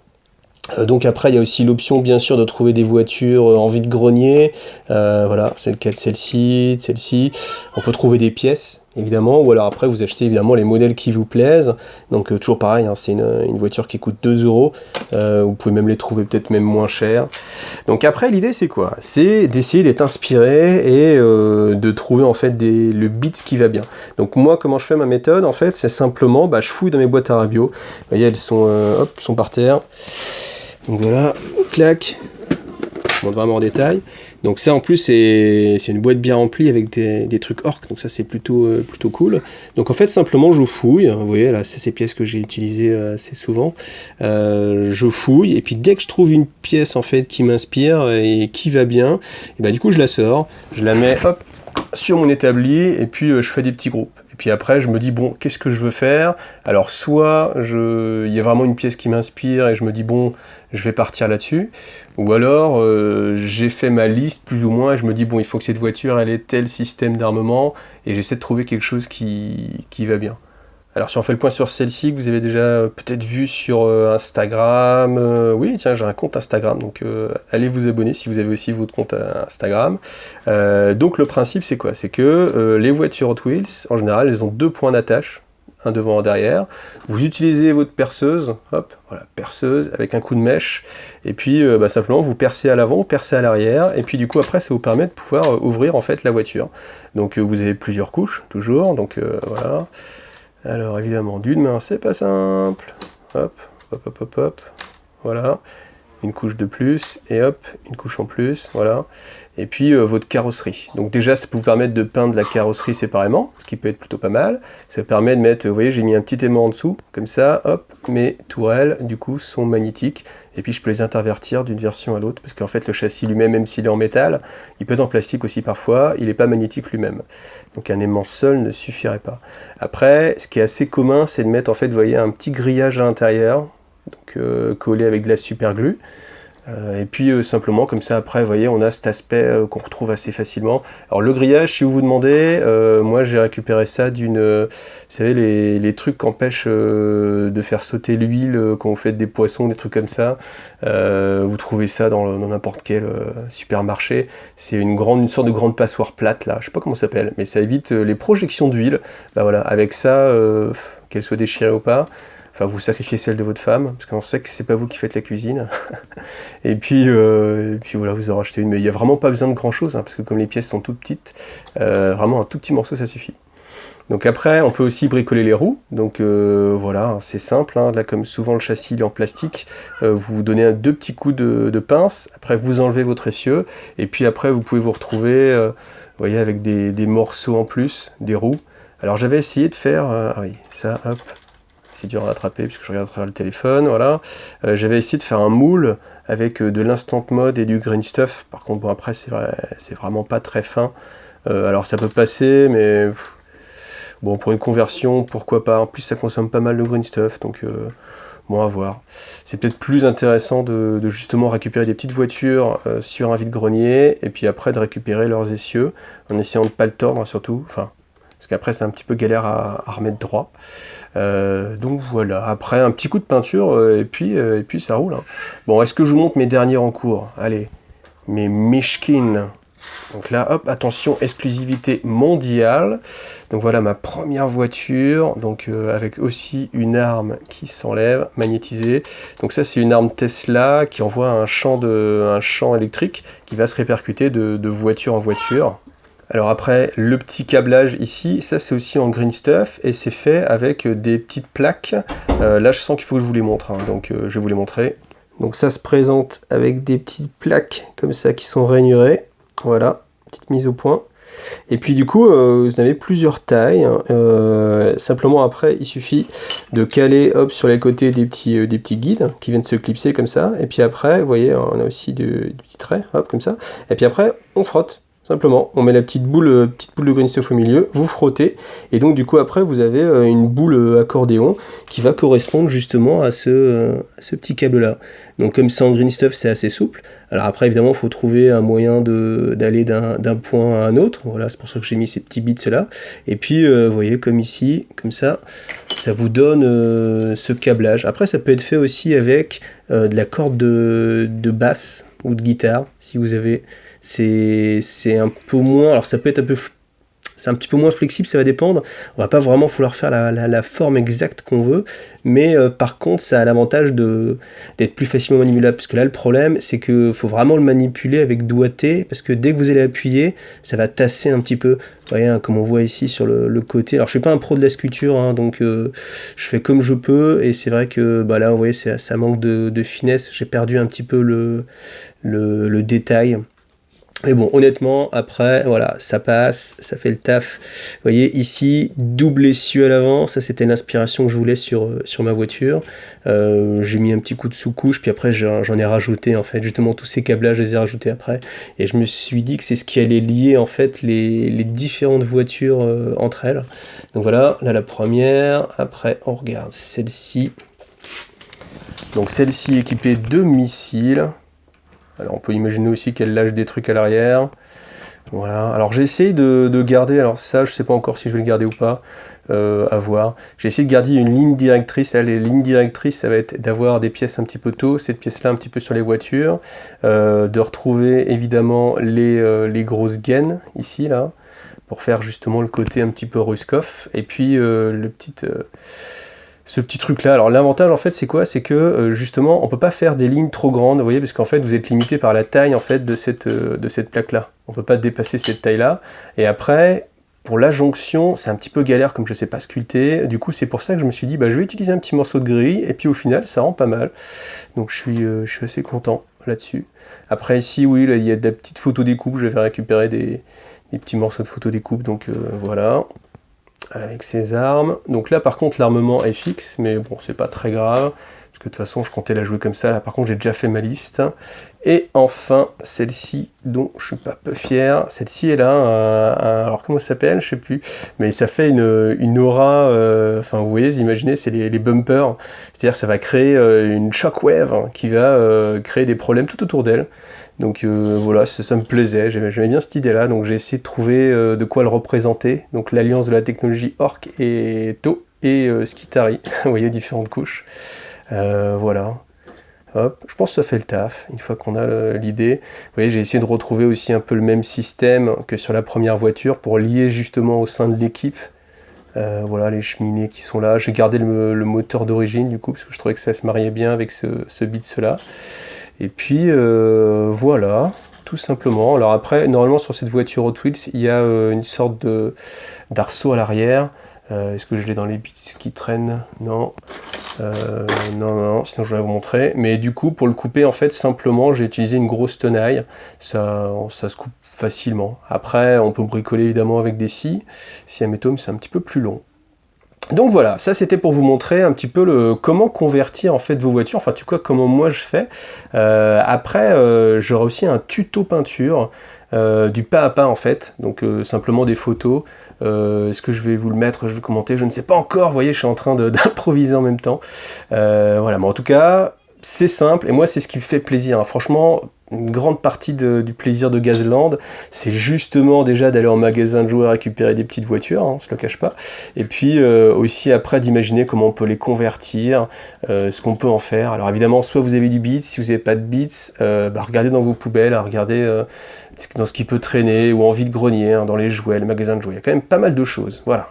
Speaker 1: Donc après il y a aussi l'option bien sûr de trouver des voitures en vide-grenier, voilà, c'est le cas de celle-ci, on peut trouver des pièces évidemment, ou alors après vous achetez évidemment les modèles qui vous plaisent, donc toujours pareil, hein, c'est une voiture qui coûte 2 €, vous pouvez même les trouver peut-être même moins cher. Donc après l'idée c'est quoi? C'est d'essayer d'être inspiré et de trouver en fait le bits qui va bien. Donc moi comment je fais ma méthode en fait, c'est simplement, je fouille dans mes boîtes à rabios, vous voyez elles sont, sont par terre. Donc voilà, clac, je montre vraiment en détail. Donc ça en plus c'est une boîte bien remplie avec des trucs orc, donc ça c'est plutôt cool. Donc en fait simplement je fouille, vous voyez là c'est ces pièces que j'ai utilisées assez souvent. Je fouille et puis dès que je trouve une pièce en fait qui m'inspire et qui va bien, et du coup je la sors, je la mets hop sur mon établi et puis je fais des petits groupes. Puis après, je me dis, bon, qu'est-ce que je veux faire? Alors, soit il y a vraiment une pièce qui m'inspire et je me dis, bon, je vais partir là-dessus. Ou alors, j'ai fait ma liste plus ou moins et je me dis, bon, il faut que cette voiture, elle ait tel système d'armement et j'essaie de trouver quelque chose qui va bien. Alors si on fait le point sur celle-ci, que vous avez déjà peut-être vu sur Instagram, oui tiens j'ai un compte Instagram, donc allez vous abonner si vous avez aussi votre compte Instagram. Donc le principe c'est quoi? C'est que les voitures Hot Wheels, en général, elles ont 2 points d'attache, un devant, un derrière. Vous utilisez votre perceuse, hop, voilà, perceuse avec un coup de mèche, et puis simplement vous percez à l'avant, vous percez à l'arrière, et puis du coup après ça vous permet de pouvoir ouvrir en fait la voiture. Donc vous avez plusieurs couches, toujours, donc voilà. Alors évidemment, d'une main, c'est pas simple. Hop, hop, hop, hop, hop. Voilà. Une couche de plus, et hop, une couche en plus, voilà. Et puis votre carrosserie. Donc déjà, ça peut vous permettre de peindre la carrosserie séparément, ce qui peut être plutôt pas mal. Ça permet de mettre, vous voyez, j'ai mis un petit aimant en dessous, comme ça, hop, mes tourelles, du coup, sont magnétiques. Et puis je peux les intervertir d'une version à l'autre, parce qu'en fait, le châssis lui-même, même s'il est en métal, il peut être en plastique aussi parfois, il n'est pas magnétique lui-même. Donc un aimant seul ne suffirait pas. Après, ce qui est assez commun, c'est de mettre, en fait, vous voyez, un petit grillage à l'intérieur, donc collé avec de la super glue. Et puis simplement comme ça après vous voyez on a cet aspect qu'on retrouve assez facilement. Alors le grillage, si vous vous demandez, moi j'ai récupéré ça d'une, vous savez les trucs qui empêchent de faire sauter l'huile quand vous faites des poissons, des trucs comme ça. Vous trouvez ça dans n'importe quel supermarché. C'est une sorte de grande passoire plate là, je sais pas comment ça s'appelle, mais ça évite les projections d'huile. Bah voilà, avec ça, qu'elle soit déchirée ou pas. Enfin, vous sacrifiez celle de votre femme, parce qu'on sait que c'est pas vous qui faites la cuisine. et puis voilà, vous en rachetez une. Mais il n'y a vraiment pas besoin de grand chose, hein, parce que comme les pièces sont toutes petites, vraiment un tout petit morceau, ça suffit. Donc après, on peut aussi bricoler les roues. Donc voilà, c'est simple. Hein. Là, comme souvent le châssis il est en plastique, vous donnez deux petits coups de pince. Après, vous enlevez votre essieu. Et puis après, vous pouvez vous retrouver, vous voyez, avec des morceaux en plus, des roues. Alors j'avais essayé de faire, ah oui, ça, hop. C'est dur à attraper puisque je regarde à travers le téléphone, voilà. J'avais essayé de faire un moule avec de l'instant mode et du green stuff. Par contre, bon après c'est vraiment pas très fin. Alors ça peut passer, mais bon pour une conversion, pourquoi pas. En plus ça consomme pas mal de green stuff, donc bon à voir. C'est peut-être plus intéressant de justement récupérer des petites voitures sur un vide-grenier et puis après de récupérer leurs essieux en essayant de pas le tordre surtout. Enfin, parce qu'après c'est un petit peu galère à remettre droit. Donc voilà, après un petit coup de peinture et puis ça roule. Hein. Bon, est-ce que je vous montre mes derniers en cours? Allez, mes Mishkin. Donc là, hop, attention, exclusivité mondiale. Donc voilà ma première voiture, donc avec aussi une arme qui s'enlève, magnétisée. Donc ça c'est une arme Tesla qui envoie un champ électrique qui va se répercuter de voiture en voiture. Alors après, le petit câblage ici, ça c'est aussi en green stuff et c'est fait avec des petites plaques. Là je sens qu'il faut que je vous les montre, hein, donc je vais vous les montrer. Donc ça se présente avec des petites plaques comme ça qui sont rainurées. Voilà, petite mise au point. Et puis du coup, vous en avez plusieurs tailles. Simplement après, il suffit de caler hop, sur les côtés des petits guides qui viennent se clipser comme ça. Et puis après, vous voyez, on a aussi des petits traits, hop, comme ça. Et puis après, on frotte. Simplement, on met la petite boule de green stuff au milieu, vous frottez, et donc du coup après vous avez une boule accordéon qui va correspondre justement à ce petit câble là. Donc comme c'est en green stuff, c'est assez souple. Alors après évidemment il faut trouver un moyen d'aller d'un point à un autre, voilà, c'est pour ça que j'ai mis ces petits bits là. Et puis vous voyez comme ici, comme ça vous donne ce câblage. Après ça peut être fait aussi avec de la corde de basse ou de guitare, si vous avez... C'est un peu moins, alors ça peut être c'est un petit peu moins flexible, ça va dépendre. On va pas vraiment falloir faire la forme exacte qu'on veut, mais par contre ça a l'avantage d'être plus facilement manipulable, parce que là le problème c'est que faut vraiment le manipuler avec doigté, parce que dès que vous allez appuyer, ça va tasser un petit peu. Vous voyez, hein, comme on voit ici sur le côté. Alors je suis pas un pro de la sculpture, hein, donc je fais comme je peux, et c'est vrai que bah, là vous voyez ça manque de finesse, j'ai perdu un petit peu le détail. Mais bon, honnêtement, après, voilà, ça passe, ça fait le taf. Vous voyez, ici, double essieu à l'avant, ça c'était l'inspiration que je voulais sur ma voiture. J'ai mis un petit coup de sous-couche, puis après j'en ai rajouté, en fait, justement tous ces câblages, je les ai rajoutés après. Et je me suis dit que c'est ce qui allait lier, en fait, les différentes voitures entre elles. Donc voilà, là la première, après on regarde celle-ci. Donc celle-ci équipée de missiles. Alors on peut imaginer aussi qu'elle lâche des trucs à l'arrière. Voilà. Alors j'ai essayé de garder, alors ça je sais pas encore si je vais le garder ou pas, à voir. J'ai essayé de garder une ligne directrice. Là, les lignes directrices, ça va être d'avoir des pièces un petit peu tôt, cette pièce-là un petit peu sur les voitures, de retrouver évidemment les grosses gaines ici, là, pour faire justement le côté un petit peu Ruskov. Et puis ce petit truc là, alors l'avantage en fait c'est quoi? C'est que justement on peut pas faire des lignes trop grandes, vous voyez, parce qu'en fait vous êtes limité par la taille en fait de cette plaque là. On peut pas dépasser cette taille là. Et après, pour la jonction, c'est un petit peu galère comme je sais pas sculpter. Du coup, c'est pour ça que je me suis dit, bah, je vais utiliser un petit morceau de gris, et puis au final, ça rend pas mal. Donc je suis assez content là-dessus. Après ici, oui, là, il y a des petites photos découpes, je vais récupérer des petits morceaux de photos découpes, donc voilà. Avec ses armes. Donc là, par contre, l'armement est fixe, mais bon, c'est pas très grave. Parce que de toute façon, je comptais la jouer comme ça. Là, par contre, j'ai déjà fait ma liste. Et enfin, celle-ci, dont je suis pas peu fier. Celle-ci, elle a alors, comment ça s'appelle? Je sais plus. Mais ça fait une aura... Enfin, vous voyez, imaginez, c'est les bumpers. C'est-à-dire que ça va créer une shockwave hein, qui va créer des problèmes tout autour d'elle. Donc voilà, ça me plaisait, j'aimais bien cette idée-là, donc j'ai essayé de trouver de quoi le représenter. Donc l'alliance de la technologie Orc et To et Skitari, vous voyez, différentes couches. Voilà. Hop, je pense que ça fait le taf, une fois qu'on a l'idée. Vous voyez, j'ai essayé de retrouver aussi un peu le même système que sur la première voiture pour lier justement au sein de l'équipe. Voilà, les cheminées qui sont là. J'ai gardé le moteur d'origine du coup, parce que je trouvais que ça se mariait bien avec ce bits-là. Et puis voilà, tout simplement. Alors après, normalement sur cette voiture Hot Wheels, il y a une sorte d'arceau à l'arrière. Est-ce que je l'ai dans les bits qui traînent? Non. Non, sinon je vais vous montrer. Mais du coup, pour le couper, en fait, simplement, j'ai utilisé une grosse tenaille. Ça se coupe facilement. Après, on peut bricoler évidemment avec des scies. Si admettons, c'est un petit peu plus long. Donc voilà, ça c'était pour vous montrer un petit peu comment convertir en fait vos voitures, enfin tu vois comment moi je fais. Après j'aurai aussi un tuto peinture, du pas à pas en fait, donc simplement des photos. Est-ce que je vais vous le mettre, je vais commenter, je ne sais pas encore, vous voyez je suis en train d'improviser en même temps. Voilà, mais en tout cas c'est simple et moi c'est ce qui me fait plaisir, hein. Franchement, une grande partie du plaisir de Gazland, c'est justement déjà d'aller en magasin de jouets récupérer des petites voitures, hein, on se le cache pas, et puis aussi après d'imaginer comment on peut les convertir, ce qu'on peut en faire. Alors évidemment, soit vous avez du bits, si vous n'avez pas de bits, regardez dans vos poubelles, regardez dans ce qui peut traîner, ou en vide-grenier, hein, dans les jouets, les magasins de jouets, il y a quand même pas mal de choses, voilà.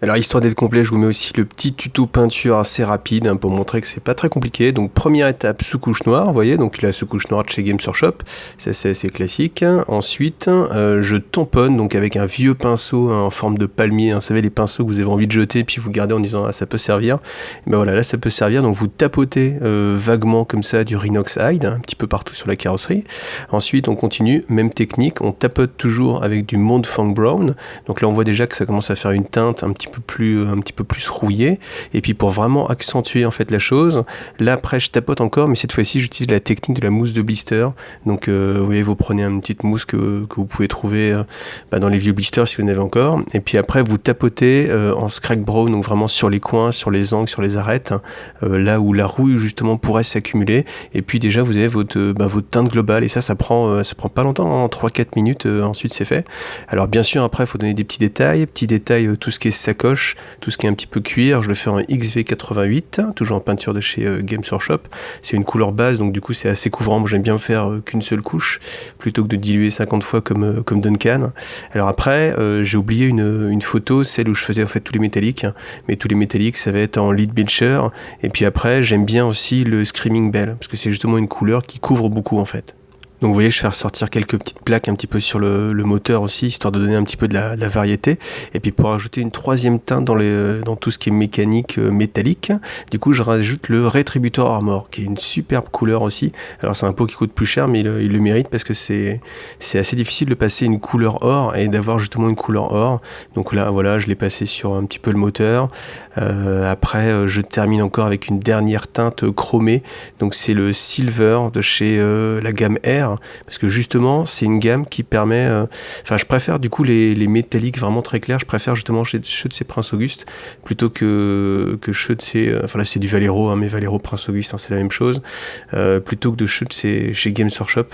Speaker 1: Alors histoire d'être complet, je vous mets aussi le petit tuto peinture assez rapide hein, pour montrer que c'est pas très compliqué. Donc première étape, sous-couche noire, vous voyez, donc la sous-couche noire de chez Games Workshop, ça c'est assez classique. Ensuite, je tamponne donc avec un vieux pinceau hein, en forme de palmier, hein, vous savez les pinceaux que vous avez envie de jeter puis vous gardez en disant ah, ça peut servir. Et ben voilà, là ça peut servir, donc vous tapotez vaguement comme ça du Rhinox Hide, hein, un petit peu partout sur la carrosserie. Ensuite on continue, même technique, on tapote toujours avec du Montfang Brown. Donc là on voit déjà que ça commence à faire une teinte un petit peu plus rouillé, et puis pour vraiment accentuer en fait la chose, là après je tapote encore, mais cette fois-ci j'utilise la technique de la mousse de blister. Donc vous voyez, vous prenez une petite mousse que vous pouvez trouver dans les vieux blisters si vous en avez encore, et puis après vous tapotez en scrag brown, donc vraiment sur les coins, sur les angles, sur les arêtes, là où la rouille justement pourrait s'accumuler, et puis déjà vous avez votre teinte globale, et ça prend pas longtemps, en 3-4 minutes, ensuite c'est fait. Alors bien sûr après il faut donner des petits détails, tout ce qui est sacoche, tout ce qui est un petit peu cuir, je le fais en XV88, toujours en peinture de chez Games Workshop. C'est une couleur base, donc du coup c'est assez couvrant. Moi j'aime bien faire qu'une seule couche, plutôt que de diluer 50 fois comme Duncan. Alors après, j'ai oublié une photo, celle où je faisais en fait tous les métalliques, mais tous les métalliques ça va être en Lead Belcher, et puis après j'aime bien aussi le Screaming Bell, parce que c'est justement une couleur qui couvre beaucoup en fait. Donc vous voyez, je fais ressortir quelques petites plaques un petit peu sur le moteur aussi, histoire de donner un petit peu de la variété. Et puis pour ajouter une troisième teinte dans tout ce qui est mécanique métallique, du coup je rajoute le Retributor Armor, qui est une superbe couleur aussi. Alors c'est un pot qui coûte plus cher, mais il le mérite parce que c'est assez difficile de passer une couleur or et d'avoir justement une couleur or. Donc là voilà, je l'ai passé sur un petit peu le moteur. Après je termine encore avec une dernière teinte chromée. Donc c'est le Silver de chez la gamme R. Parce que justement c'est une gamme qui permet je préfère du coup les métalliques vraiment très clairs, je préfère justement ceux de ces Prince Auguste plutôt que ceux de ces là c'est du Valero, mais Valero Prince Auguste c'est la même chose, plutôt que de ceux de ces chez Games Workshop.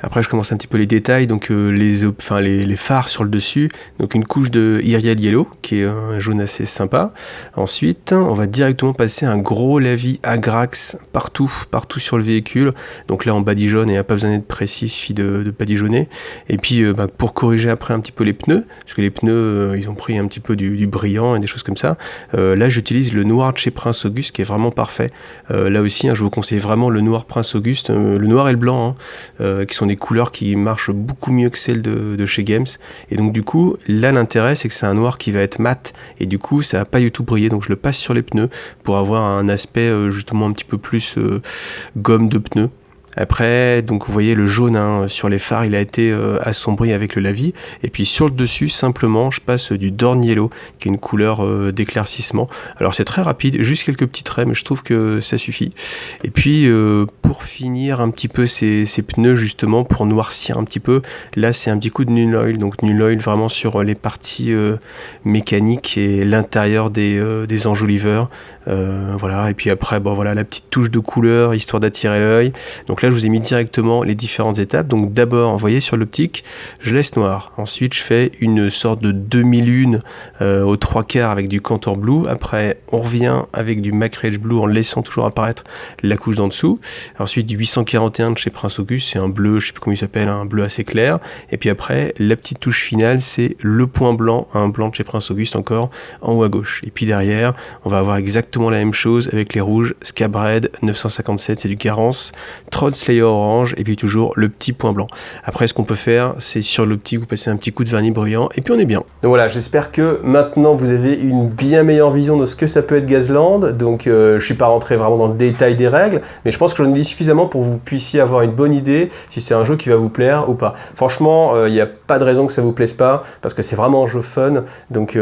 Speaker 1: Après, je commence un petit peu les détails, donc les phares sur le dessus, donc une couche de Irial Yellow, qui est un jaune assez sympa. Ensuite, on va directement passer un gros lavis Agrax partout sur le véhicule. Donc là, en badigeonne, il n'y a pas besoin d'être précis, il suffit de badigeonner. Et puis, pour corriger après un petit peu les pneus, parce que les pneus, ils ont pris un petit peu du brillant et des choses comme ça. Là, j'utilise le noir de chez Prince Auguste, qui est vraiment parfait. Là aussi, je vous conseille vraiment le noir Prince Auguste, le noir et le blanc, qui sont des couleurs qui marchent beaucoup mieux que celles de chez Games. Et donc du coup, là l'intérêt c'est que c'est un noir qui va être mat et du coup ça va pas du tout briller. Donc je le passe sur les pneus pour avoir un aspect justement un petit peu plus gomme de pneu. Après, donc vous voyez le jaune sur les phares, il a été assombri avec le lavis. Et puis sur le dessus, simplement, je passe du Dorn Yellow, qui est une couleur d'éclaircissement. Alors c'est très rapide, juste quelques petits traits, mais je trouve que ça suffit. Et puis pour finir un petit peu ces pneus, justement, pour noircir un petit peu, là c'est un petit coup de Null Oil. Donc Null Oil vraiment sur les parties mécaniques et l'intérieur des enjoliveurs. Voilà, et puis après, bon voilà, la petite touche de couleur, histoire d'attirer l'œil. Donc là, je vous ai mis directement les différentes étapes. Donc d'abord, vous voyez sur l'optique, je laisse noir. Ensuite, je fais une sorte de demi-lune aux 3/4 avec du Contour Blue. Après, on revient avec du Macrage Blue en laissant toujours apparaître la couche d'en dessous. Ensuite, du 841 de chez Prince Auguste, c'est un bleu, je sais plus comment il s'appelle, un bleu assez clair. Et puis après, la petite touche finale, c'est le point blanc, un blanc de chez Prince Auguste encore, en haut à gauche. Et puis derrière, on va avoir exactement la même chose avec les rouges, Scab Red 957, c'est du Garance, Trod Slayer orange, et puis toujours le petit point blanc. Après, ce qu'on peut faire, c'est sur l'optique, vous passez un petit coup de vernis bruyant, et puis on est bien. Donc voilà, j'espère que maintenant vous avez une bien meilleure vision de ce que ça peut être Gazland. Donc je suis pas rentré vraiment dans le détail des règles, mais je pense que j'en ai dit suffisamment pour que vous puissiez avoir une bonne idée si c'est un jeu qui va vous plaire ou pas. Franchement, il n'y a pas de raison que ça vous plaise pas, parce que c'est vraiment un jeu fun, donc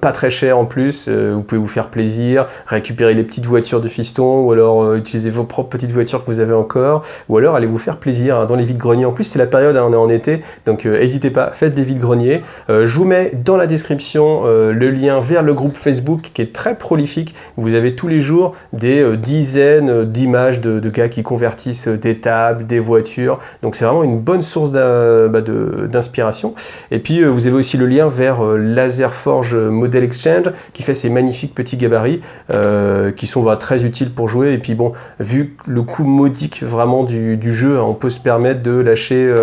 Speaker 1: pas très cher en plus, vous pouvez vous faire plaisir, récupérer les petites voitures de fiston, ou alors utiliser vos propres petites voitures que vous avez encore, ou alors allez vous faire plaisir dans les vides-greniers. En plus, c'est la période, on est en été, donc n'hésitez pas, faites des vides-greniers. Je vous mets dans la description le lien vers le groupe Facebook qui est très prolifique. Vous avez tous les jours des dizaines d'images de gars qui convertissent des tables, des voitures, donc c'est vraiment une bonne source d'inspiration. Et puis vous avez aussi le lien vers Laserforge Model Exchange qui fait ces magnifiques petits gabarits qui sont très utiles pour jouer. Et puis bon, vu le coût modique vraiment du jeu, on peut se permettre de lâcher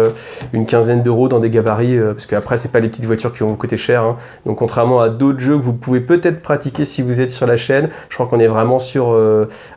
Speaker 1: une quinzaine d'euros dans des gabarits, parce qu'après c'est pas les petites voitures qui vont vous coûter cher, donc contrairement à d'autres jeux que vous pouvez peut-être pratiquer si vous êtes sur la chaîne, je crois qu'on est vraiment sur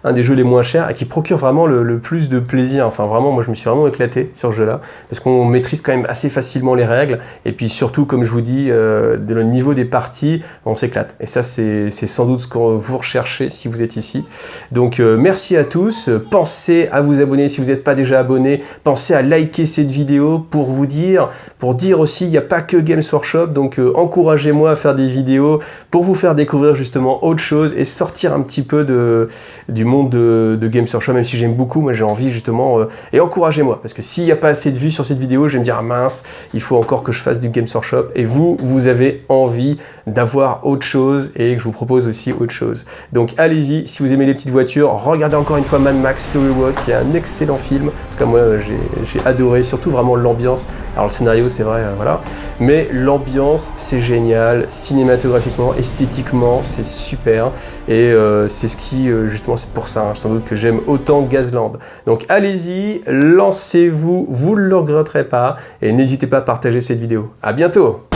Speaker 1: un des jeux les moins chers et qui procure vraiment le plus de plaisir. Enfin vraiment, moi je me suis vraiment éclaté sur ce jeu là, parce qu'on maîtrise quand même assez facilement les règles, et puis surtout comme je vous dis, de le niveau des parties, on s'éclate, et ça c'est sans doute ce que vous recherchez si vous êtes ici. Donc merci à tous, pensez à vous abonner si vous n'êtes pas déjà abonné, pensez à liker cette vidéo pour dire aussi, il n'y a pas que Games Workshop, donc encouragez-moi à faire des vidéos pour vous faire découvrir justement autre chose et sortir un petit peu du monde de Games Workshop, même si j'aime beaucoup, moi j'ai envie justement, et encouragez-moi, parce que s'il n'y a pas assez de vues sur cette vidéo, je vais me dire, ah mince, il faut encore que je fasse du Games Workshop, et vous avez envie d'avoir autre chose, et que je vous propose aussi autre chose. Donc allez-y, si vous aimez les petites voitures, regardez encore une fois Mad Max Fury Road, qui est un excellent film. En tout cas moi j'ai adoré, surtout vraiment l'ambiance. Alors le scénario c'est vrai, voilà, mais l'ambiance c'est génial, cinématographiquement, esthétiquement c'est super, et c'est ce qui justement, c'est pour ça sans doute que j'aime autant Gazland. Donc allez-y, lancez-vous, vous ne le regretterez pas, et n'hésitez pas à partager cette vidéo. À bientôt.